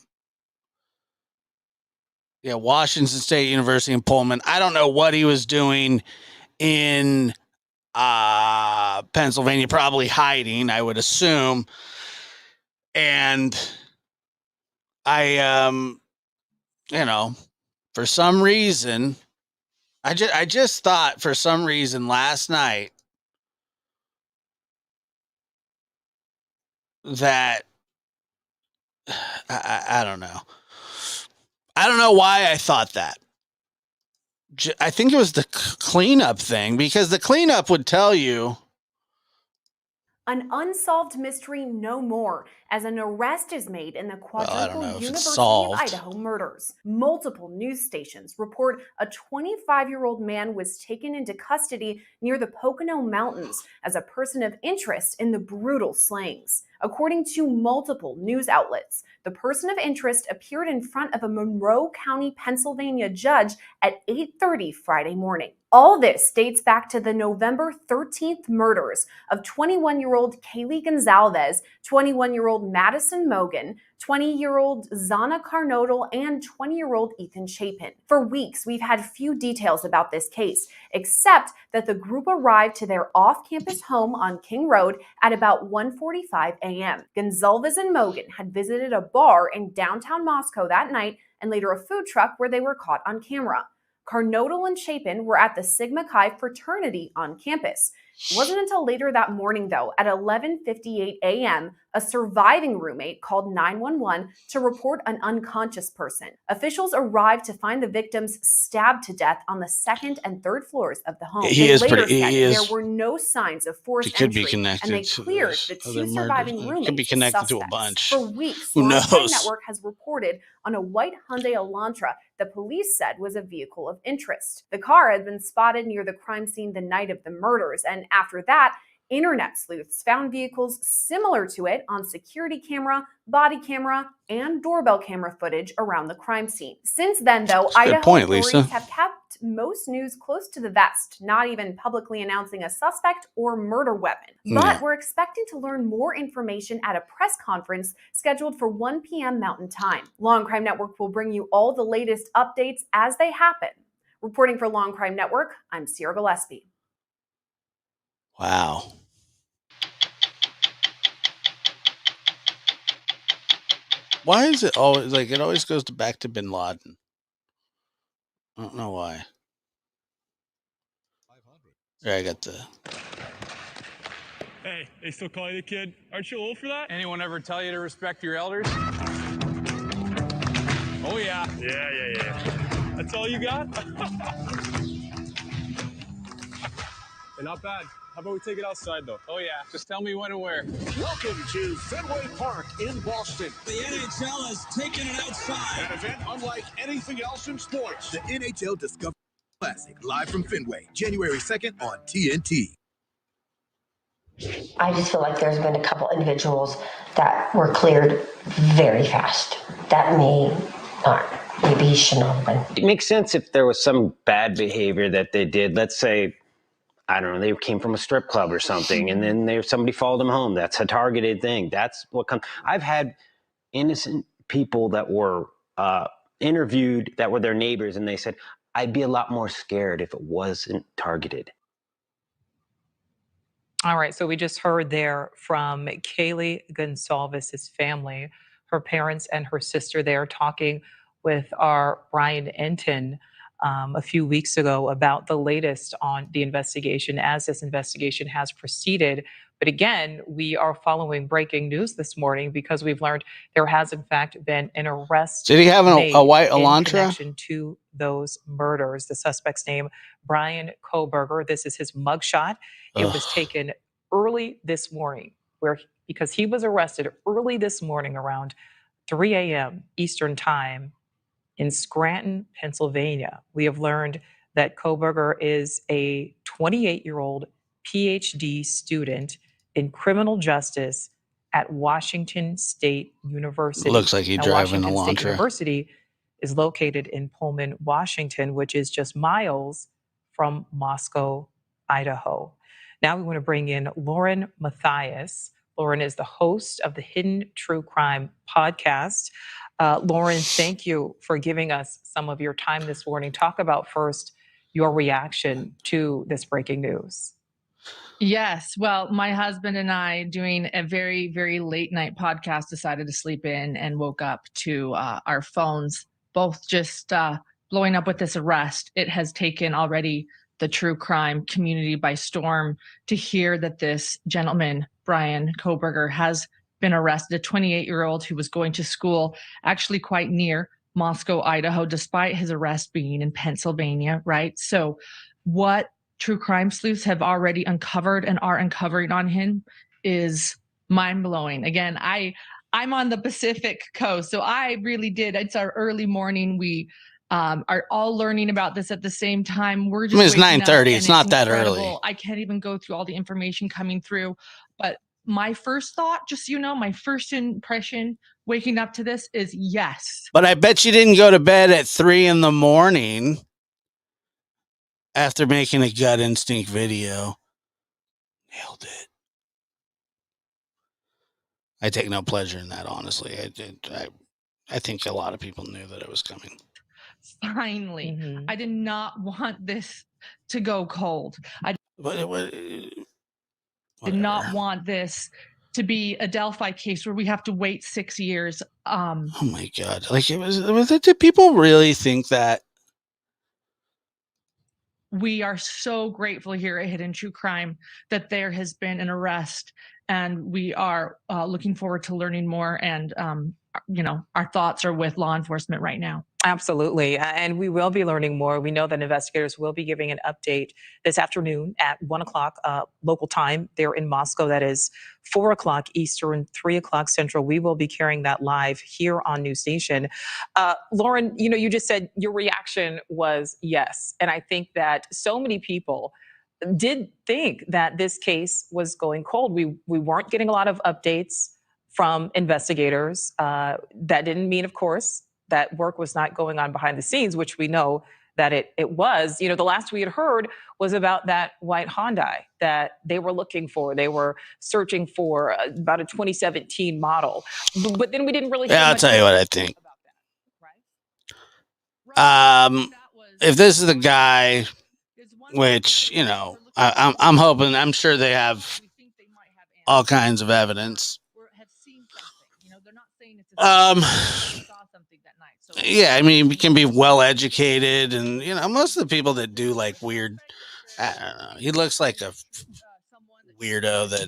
Yeah, Washington State University in Pullman. I don't know what he was doing in Pennsylvania, probably hiding, I would assume. And I for some reason, I just thought for some reason last night that I don't know. I don't know why I thought that. I think it was the cleanup thing, because the cleanup would tell you. An unsolved mystery no more, as an arrest is made in the quadruple University of Idaho murders. Multiple news stations report a 25-year-old man was taken into custody near the Pocono Mountains as a person of interest in the brutal slayings. According to multiple news outlets, the person of interest appeared in front of a Monroe County, Pennsylvania judge at 8:30 Friday morning. All this dates back to the November 13th murders of 21-year-old Kaylee Gonzalez, 21-year-old Madison Mogan, 20-year-old Zana Carnodal, and 20-year-old Ethan Chapin. For weeks, we've had few details about this case, except that the group arrived to their off-campus home on King Road at about 1:45 a.m. Gonzalez and Mogan had visited a bar in downtown Mascow that night and later a food truck where they were caught on camera. Carnodal and Chapin were at the Sigma Chi fraternity on campus. It wasn't until later that morning, though, at 11:58 a.m., a surviving roommate called 911 to report an unconscious person. Officials arrived to find the victims stabbed to death on the second and third floors of the home. There were no signs of forced entry, and they cleared the two surviving roommates. Could be connected to a bunch. For weeks, Who Long Time knows? Network has reported on a white Hyundai Elantra the police said was a vehicle of interest. The car had been spotted near the crime scene the night of the murders, and after that, internet sleuths found vehicles similar to it on security camera, body camera, and doorbell camera footage around the crime scene. Since then, though, Idaho authorities have kept most news close to the vest, not even publicly announcing a suspect or murder weapon. But we're expecting to learn more information at a press conference scheduled for 1 p.m. Mountain Time. Long Crime Network will bring you all the latest updates as they happen. Reporting for Long Crime Network, I'm Sierra Gillespie. Wow. Why is it always like it always goes back to bin Laden? I don't know why. Yeah, I got the. Hey, they still call you the kid? Aren't you old for that? Anyone ever tell you to respect your elders? Oh, yeah. Yeah. That's all you got? Hey, not bad. How about we take it outside, though? Oh, yeah. Just tell me when and where. Welcome to Fenway Park in Boston. The NHL has taken it outside. An event unlike anything else in sports. The NHL Discovery Classic, live from Fenway, January 2nd on TNT. I just feel like there's been a couple individuals that were cleared very fast. That may not. Maybe he shouldn't have been. It makes sense if there was some bad behavior that they did. Let's say, I don't know, they came from a strip club or something, and then somebody followed them home. That's a targeted thing. That's what comes. I've had innocent people that were interviewed that were their neighbors, and they said, I'd be a lot more scared if it wasn't targeted. All right, so we just heard there from Kaylee Gonzalez's family, her parents and her sister there talking with our Brian Enton a few weeks ago about the latest on the investigation as this investigation has proceeded. But again, we are following breaking news this morning because we've learned there has in fact been an arrest. Did he have a white Elantra? In connection to those murders. The suspect's name, Brian Kohberger. This is his mugshot. It was taken early this morning because he was arrested early this morning around 3 a.m. Eastern time in Scranton, Pennsylvania. We have learned that Kohberger is a 28-year-old PhD student in criminal justice at Washington State University. Looks like he's driving Washington an State Elantra. University is located in Pullman, Washington, which is just miles from Mascow, Idaho. Now we want to bring in Lauren Matthias. Lauren is the host of the Hidden True Crime podcast. Lauren, thank you for giving us some of your time this morning. Talk about first your reaction to this breaking news. Yes. Well, my husband and I, doing a very, very late night podcast, decided to sleep in and woke up to our phones both just blowing up with this arrest. It has taken already the true crime community by storm to hear that this gentleman, Brian Kohberger, has been arrested, a 28-year-old who was going to school actually quite near Mascow, Idaho, despite his arrest being in Pennsylvania, right? So what true crime sleuths have already uncovered and are uncovering on him is mind-blowing. Again, I'm on the Pacific coast, so I really did. It's our early morning. We are all learning about this at the same time. We're just it's 9:30. It's not that early. I can't even go through all the information coming through. But my first thought, just so you know, my first impression waking up to this is yes. But I bet you didn't go to bed at 3 a.m. after making a gut instinct video. Nailed it. I take no pleasure in that, honestly. I think a lot of people knew that it was coming. Finally, I did not want this to go cold. I did not want this to be a Delphi case where we have to wait 6 years. Oh my God. Like did people really think that? We are so grateful here at Hidden True Crime that there has been an arrest, and we are looking forward to learning more. And, our thoughts are with law enforcement right now. Absolutely. And we will be learning more. We know that investigators will be giving an update this afternoon at 1 o'clock local time. They're in Mascow. That is 4 o'clock Eastern, 3 o'clock Central. We will be carrying that live here on News Nation. Lauren, you just said your reaction was yes. And I think that so many people did think that this case was going cold. We weren't getting a lot of updates from investigators. That didn't mean, of course, that work was not going on behind the scenes, which we know that it was. The last we had heard was about that white Hyundai that they were looking for. They were searching for about a 2017 model. But then we didn't really hear I'll much tell you what I think. If this is the guy, which, I'm hoping, I'm sure they have all kinds of evidence. Yeah, I mean, we can be well educated, and most of the people that do like weird, I don't know. He looks like a weirdo that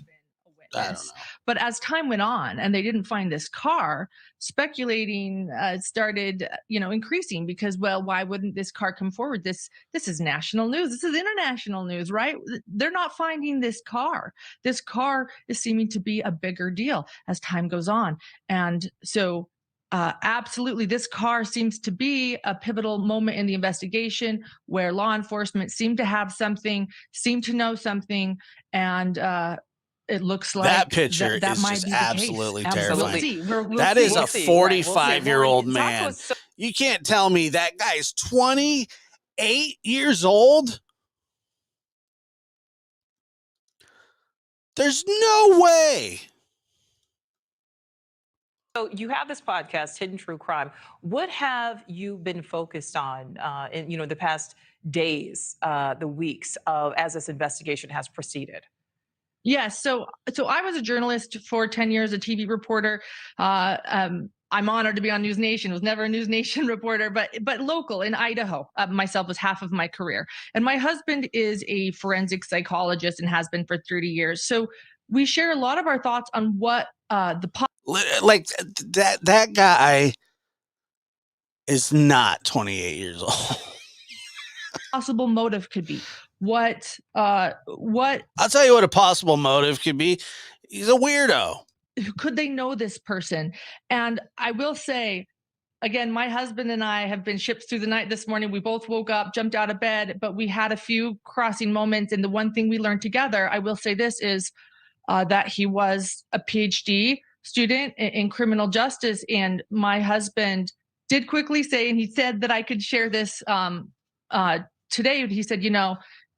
I don't know. But as time went on and they didn't find this car, speculating started, increasing because, well, why wouldn't this car come forward? This is national news. This is international news, right? They're not finding this car. This car is seeming to be a bigger deal as time goes on. And so absolutely, this car seems to be a pivotal moment in the investigation where law enforcement seem to have something, seem to know something, and it looks like that picture that is might just be the absolutely case. terrifying. We'll that see. is a 45-year-old man. You can't tell me that guy's 28 years old. There's no way. So you have this podcast, Hidden True Crime. What have you been focused on in the past days, the weeks as this investigation has proceeded? Yes. So I was a journalist for 10 years, a TV reporter. I'm honored to be on News Nation. Was never a News Nation reporter, but local in Idaho. Myself was half of my career. And my husband is a forensic psychologist and has been for 30 years. So we share a lot of our thoughts on what like that guy is not 28 years old. Possible motive could be. What I'll tell you what a possible motive could be. He's a weirdo. Could they know this person? And I will say, again, my husband and I have been ships through the night this morning. We both woke up, jumped out of bed, but we had a few crossing moments. And the one thing we learned together, I will say this, is that he was a PhD student in criminal justice. And my husband did quickly say, and he said that I could share this today. He said,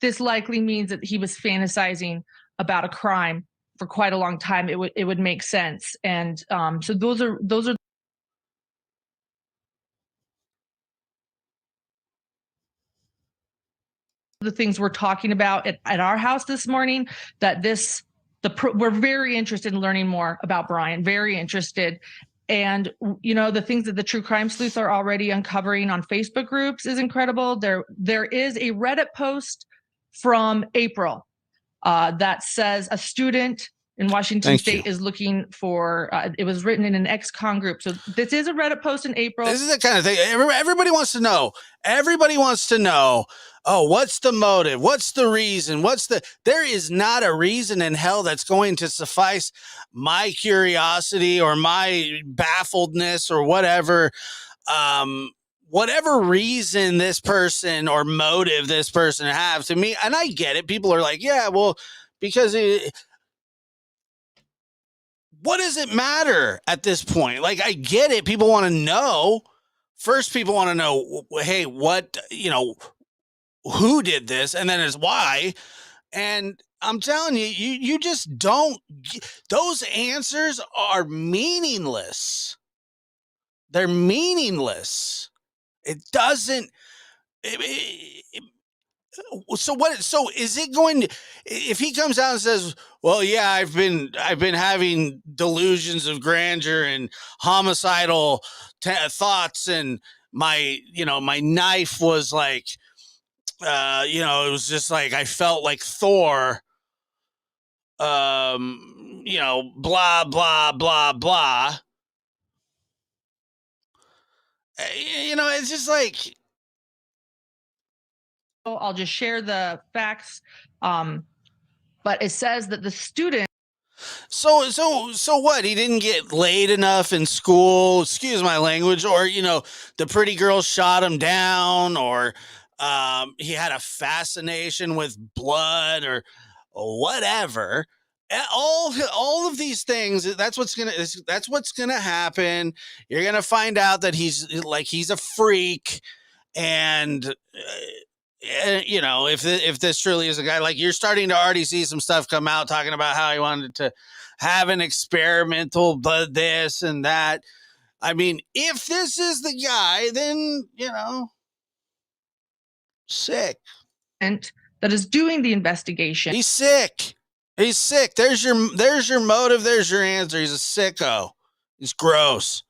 this likely means that he was fantasizing about a crime for quite a long time. It would make sense. And so those are the things we're talking about at our house this morning, that we're very interested in learning more about Brian, very interested. And, the things that the true crime sleuths are already uncovering on Facebook groups is incredible. There is a Reddit post from April that says a student in Washington State is looking for, it was written in an ex-con group. So this is a Reddit post in April. This is the kind of thing everybody wants to know. Everybody wants to know, oh, what's the motive? What's the reason? There is not a reason in hell that's going to suffice my curiosity or my baffledness or whatever. Whatever reason this person or motive this person has, to me, and I get it. People are like, yeah, well, because what does it matter at this point? Like, I get it. People want to know. First, people want to know, hey, what, who did this? And then it's why. And I'm telling you, you just don't. Those answers are meaningless. They're meaningless. It doesn't. So is it going to, if he comes out and says, well, yeah, I've been having delusions of grandeur and homicidal thoughts, and my knife was like, it was just like, I felt like Thor, blah, blah, blah, blah. It's just like, I'll just share the facts. But it says that the student. So what? He didn't get laid enough in school, excuse my language, or, the pretty girl shot him down, or he had a fascination with blood or whatever. All of these things, that's what's gonna happen. You're gonna find out that he's a freak, and if this truly is a guy, like, you're starting to already see some stuff come out talking about how he wanted to have an experimental this and that. I mean, if this is the guy, then, sick. And that is doing the investigation. He's sick. There's your motive. There's your answer. He's a sicko. He's gross.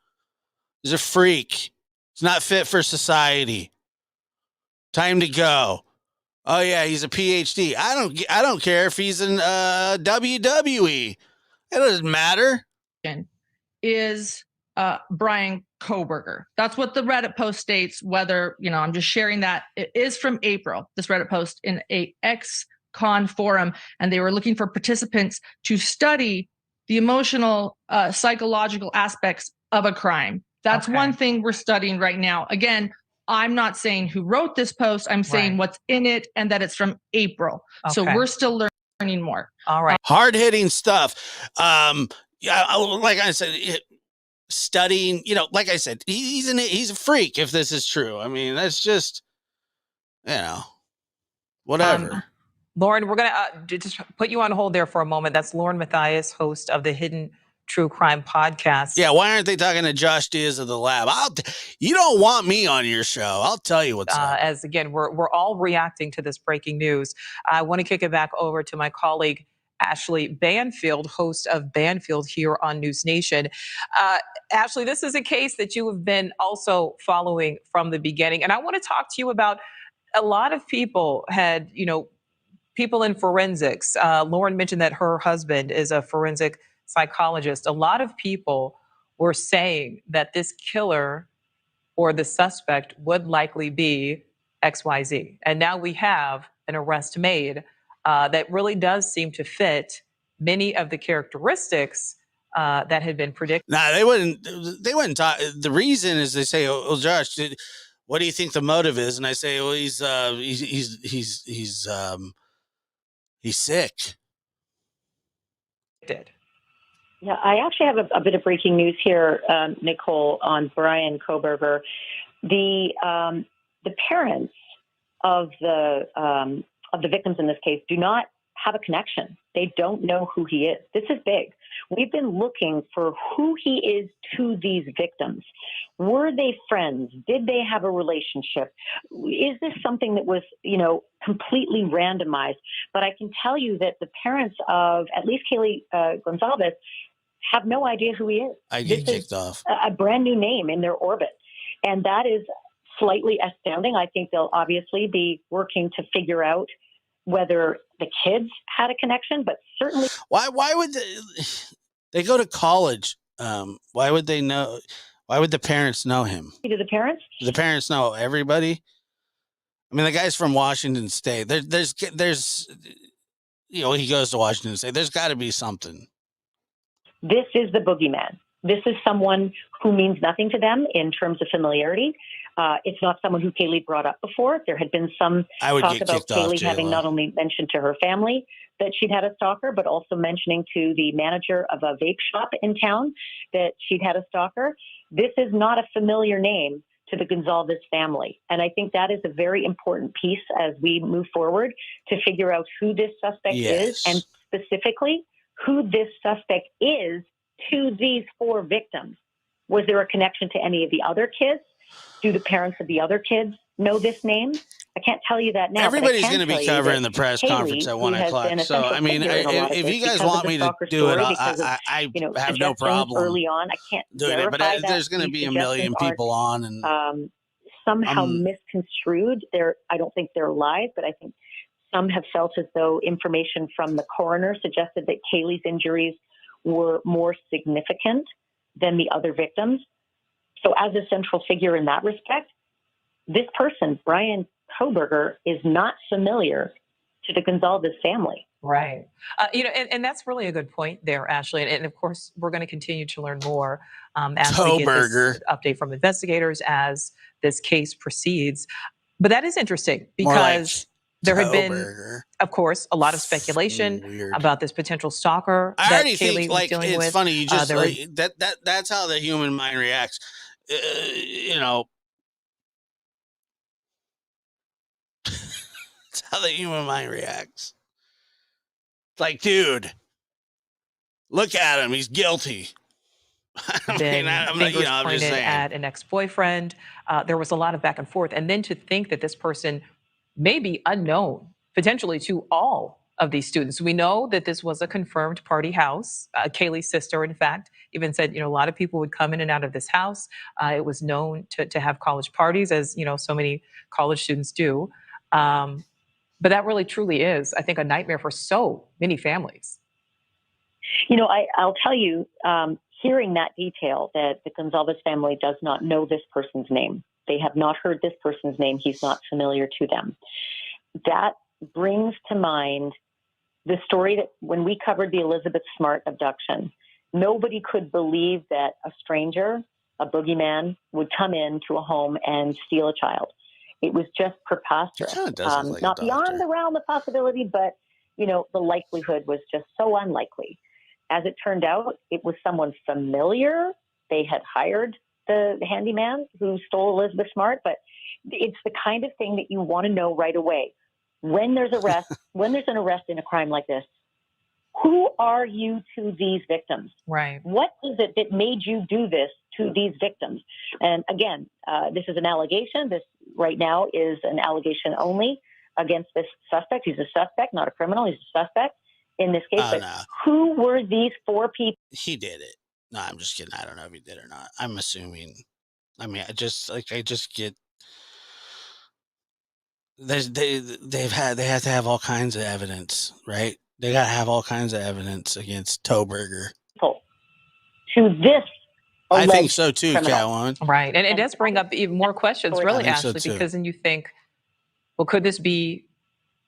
He's a freak. He's not fit for society. Time to go. Oh yeah, he's a PhD. I don't care if he's in WWE. It doesn't matter. Is Brian Kohberger. That's what the Reddit post states. Whether, I'm just sharing that. It is from April, this Reddit post in a ex-con forum, and they were looking for participants to study the emotional, psychological aspects of a crime. That's one thing we're studying right now. Again, I'm not saying who wrote this post. I'm saying what's in it, and that it's from April. Okay. So we're still learning more. All right. Hard-hitting stuff. Yeah, like I said, studying, like I said, he's a freak if this is true. I mean, that's just, whatever. Lauren, we're going to just put you on hold there for a moment. That's Lauren Matthias, host of the Hidden True Crime Podcast. Yeah, why aren't they talking to Josh Diaz of the Lab? You don't want me on your show. I'll tell you what's up. As again, we're all reacting to this breaking news. I want to kick it back over to my colleague Ashley Banfield, host of Banfield here on News Nation. Ashley, this is a case that you have been also following from the beginning, and I want to talk to you about a lot of people had, people in forensics. Lauren mentioned that her husband is a forensic psychologist. A lot of people were saying that this killer or the suspect would likely be XYZ. And now we have an arrest made that really does seem to fit many of the characteristics that had been predicted. Nah, they wouldn't talk. The reason is they say, "Oh, Josh, what do you think the motive is?" And I say, "Well, he's sick." Did. Yeah, I actually have a bit of breaking news here, Nicole, on Brian Kohberger. The parents of the victims in this case do not have a connection. They don't know who he is. This is big. We've been looking for who he is to these victims. Were they friends? Did they have a relationship? Is this something that was, completely randomized? But I can tell you that the parents of at least Kaylee Gonzalez have no idea who he is. I get kicked off. A brand new name in their orbit. And that is slightly astounding. I think they'll obviously be working to figure out whether the kids had a connection, but certainly. Why would they go to college? Why would they know? Why would the parents know him? Do the parents? The parents know everybody. I mean, the guy's from Washington State. There's he goes to Washington State. There's got to be something. This is the boogeyman. This is someone who means nothing to them in terms of familiarity. It's not someone who Kaylee brought up before. There had been some talk about Kaylee having not only mentioned to her family that she'd had a stalker, but also mentioning to the manager of a vape shop in town that she'd had a stalker. This is not a familiar name to the Gonzalez family. And I think that is a very important piece as we move forward to figure out who this suspect is, and specifically who this suspect is to these 4 victims. Was there a connection to any of the other kids? Do the parents of the other kids know this name? I can't tell you that now. Everybody's going to be covering the press conference at 1 o'clock. So, I mean, if you guys want me to do it, I have no problem. Early on, I can't doing it, but there's going to be a million people on, and somehow misconstrued. I don't think they're live, but I think some have felt as though information from the coroner suggested that Kaylee's injuries were more significant than the other victims. So as a central figure in that respect, this person, Brian Kohberger, is not familiar to the Gonzalez family. Right. And that's really a good point there, Ashley. And of course, we're going to continue to learn more as we get this update from investigators as this case proceeds. But that is interesting because there had been, of course, a lot of speculation about this potential stalker I that already Kaylee think, was dealing with. It's funny. You just that's how the human mind reacts. It's how the human mind reacts. It's like, dude, look at him. He's guilty. I'm just saying. At an ex-boyfriend. There was a lot of back and forth. And then to think that this person may be unknown, potentially to all of these students. We know that this was a confirmed party house. Kaylee's sister, in fact, even said, a lot of people would come in and out of this house. It was known to have college parties, as, so many college students do. But that really truly is, I think, a nightmare for so many families. I'll tell you, hearing that detail that the Gonzalez family does not know this person's name. They have not heard this person's name. He's not familiar to them. That brings to mind the story that when we covered the Elizabeth Smart abduction, nobody could believe that a stranger, a boogeyman, would come into a home and steal a child. It was just preposterous. Not beyond the realm of possibility, but, the likelihood was just so unlikely. As it turned out, it was someone familiar. They had hired the handyman who stole Elizabeth Smart, but it's the kind of thing that you want to know right away. When there's an arrest in a crime like this, who are you to these victims? Right. What is it that made you do this to these victims? And again, this is an allegation. This right now is an allegation only against this suspect. He's a suspect, not a criminal. He's a suspect in this case. But who were these 4 people? He did it. No, I'm just kidding. I don't know if he did or not. I'm assuming. I mean, I just get. They have to have all kinds of evidence, right? They got to have all kinds of evidence against Kohberger. To this, I think so too, Catwoman. Right, and it does bring up even more questions, really, Ashley, because then you think, well, could this be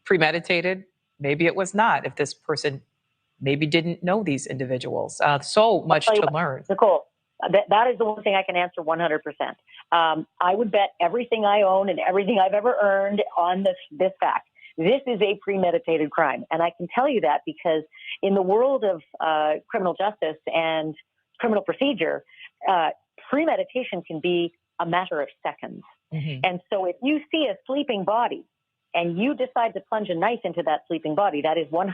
premeditated? Maybe it was not. If this person maybe didn't know these individuals, so much to learn. Nicole, that is the one thing I can answer 100%. I would bet everything I own and everything I've ever earned on this fact This is a premeditated crime. And I can tell you that because in the world of criminal justice and criminal procedure, premeditation can be a matter of seconds. Mm-hmm. And so if you see a sleeping body and you decide to plunge a knife into that sleeping body, that is 100%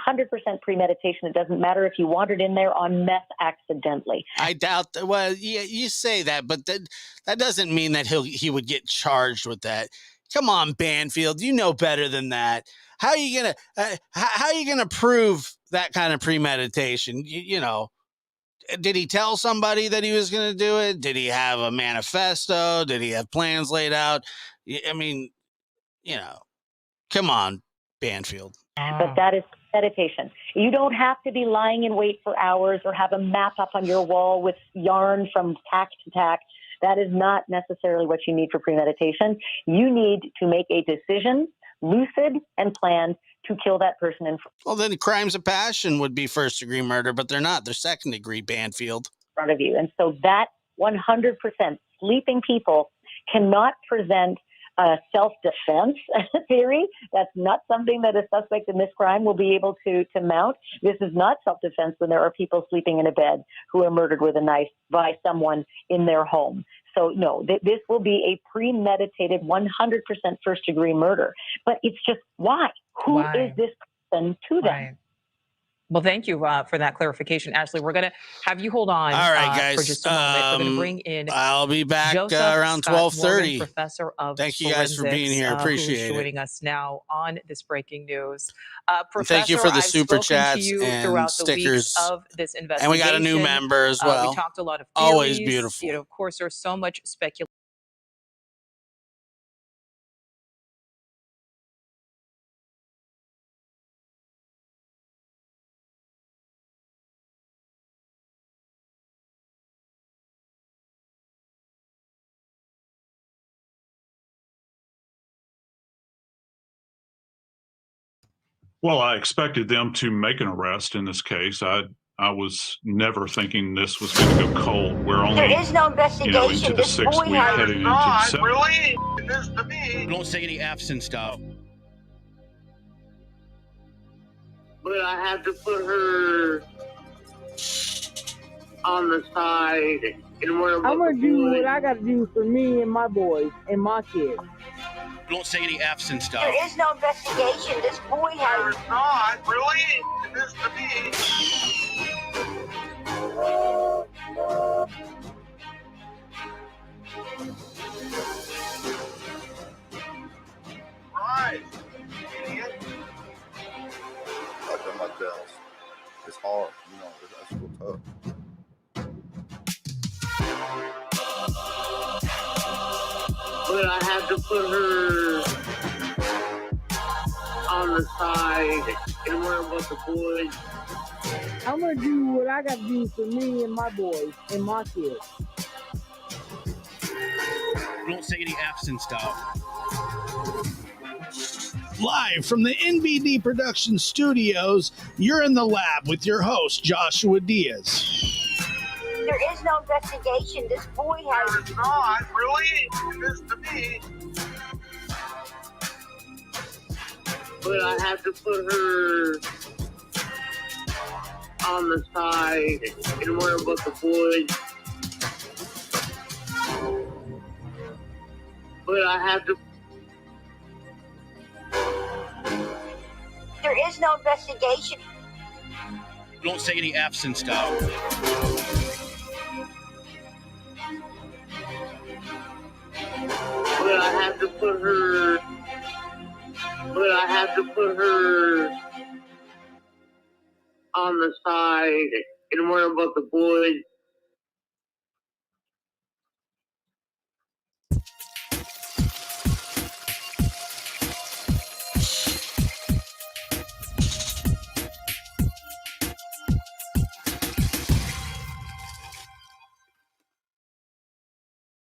premeditation. It doesn't matter if you wandered in there on meth accidentally. I doubt that. Well, yeah, you say that, but that doesn't mean that he would get charged with that. Come on, Banfield, you know better than that. How are you gonna prove that kind of premeditation? You know, did he tell somebody that he was going to do it? Did he have a manifesto? Did he have plans laid out? I mean, you know. Come on, Banfield. But that is meditation. You don't have to be lying in wait for hours or have a map up on your wall with yarn from tack to tack. That is not necessarily what you need for premeditation. You need to make a decision, lucid and planned, to kill that person. Well, then crimes of passion would be first-degree murder, but they're not. They're second-degree, Banfield. In front of you. And so that 100% sleeping people cannot present self-defense theory. That's not something that a suspect in this crime will be able to mount. This is not self-defense when there are people sleeping in a bed who are murdered with a knife by someone in their home. So no, this will be a premeditated 100% first-degree murder. But it's just why? Who is this person to them? Right. Well, thank you for that clarification, Ashley. We're going to have you hold on all right, guys. For just a moment. We're going to bring in I'll be back around 12:30. Professor of Thank you guys for being here. Appreciate it. Joining us now on this breaking news. Professor, thank you for the super chats and stickers. Of this investigation. And we got a new member as well. We talked a lot of theories. Always beautiful. You know, of course, there's so much speculation. Well, I expected them to make an arrest in this case. I was never thinking this was going to go cold. We're only, there is no investigation. Into the 6th week, heading into the 7th. Really? This to me. Don't say any F's and stuff. But I had to put her on the side and where I'm gonna do what I gotta do for me and my boys and my kids. Don't say any F's and stuff. There is no investigation. This boy has not. Really? This to me. Right. Idiot. I've done my best. It's hard, you know, that's real tough. But I had to put her on the side and worry about the boys. I'm gonna do what I gotta do for me and my boys and my kids. Don't say any F's and stuff. Live from the NBD Production Studios, you're in the lab with your host, Joshua Diaz. There is no investigation. This boy has not. Really? This to me. But I had to put her on the side and worry about the boys. But I had to. There is no investigation. Don't say any F's and stuff. But I had to put her. But I had to put her on the side and worry about the boys.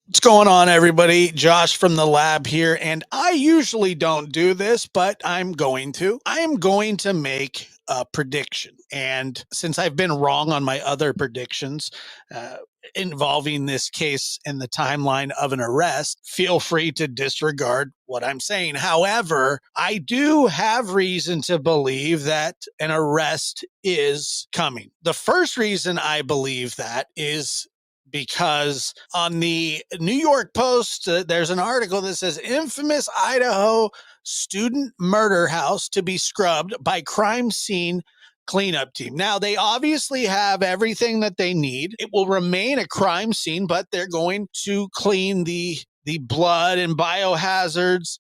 What's going on, everybody? Josh from the lab here, and I usually don't do this, but I'm going to. I am going to make prediction. And since I've been wrong on my other predictions involving this case and the timeline of an arrest, feel free to disregard what I'm saying. However, I do have reason to believe that an arrest is coming. The first reason I believe that is because on the New York Post, there's an article that says infamous Idaho student murder house to be scrubbed by crime scene cleanup team. Now, they obviously have everything that they need. It will remain a crime scene, but they're going to clean the blood and biohazards,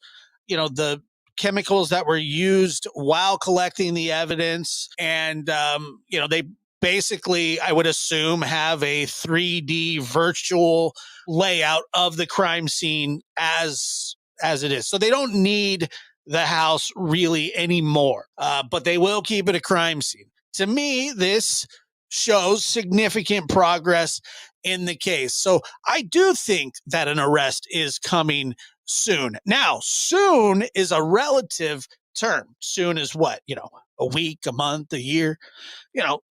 the chemicals that were used while collecting the evidence. And, they basically, I would assume, have a 3D virtual layout of the crime scene as it is. So they don't need the house really anymore, but they will keep it a crime scene. To me, this shows significant progress in the case. So I do think that an arrest is coming soon. Now, soon is a relative term. Soon is what? A week, a month, a year.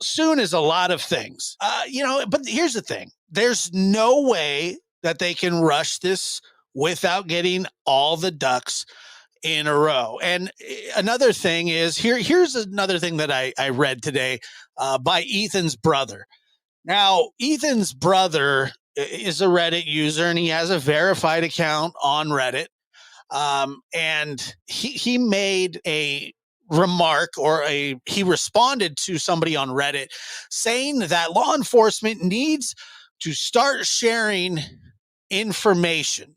Soon is a lot of things. But here's the thing. There's no way that they can rush this without getting all the ducks in a row. And another thing is, here's another thing that I read today by Ethan's brother. Now, Ethan's brother is a Reddit user, and he has a verified account on Reddit. And he made a remark, or he responded to somebody on Reddit saying that law enforcement needs to start sharing information.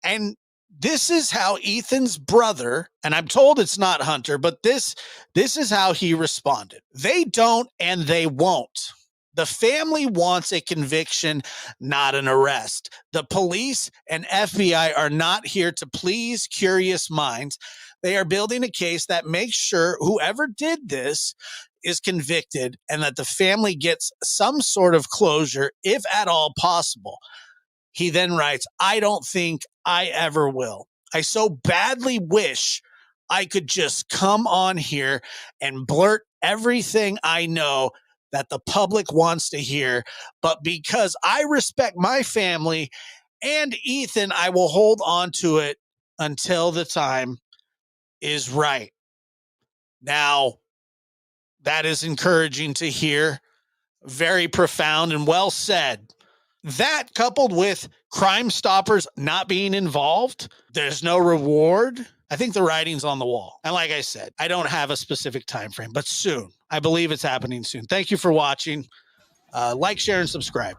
And this is how Ethan's brother, and I'm told it's not Hunter, but this is how he responded. They don't and they won't. The family wants a conviction, not an arrest. The police and FBI are not here to please curious minds. They are building a case that makes sure whoever did this is convicted and that the family gets some sort of closure, if at all possible. He then writes, I don't think I ever will. I so badly wish I could just come on here and blurt everything I know that the public wants to hear. But because I respect my family and Ethan, I will hold on to it until the time is right. Now, that is encouraging to hear. Very profound and well said. That, coupled with Crime Stoppers not being involved, there's no reward. I think the writing's on the wall. And like I said, I don't have a specific time frame, but soon. I believe it's happening soon. Thank you for watching. Like, share, and subscribe.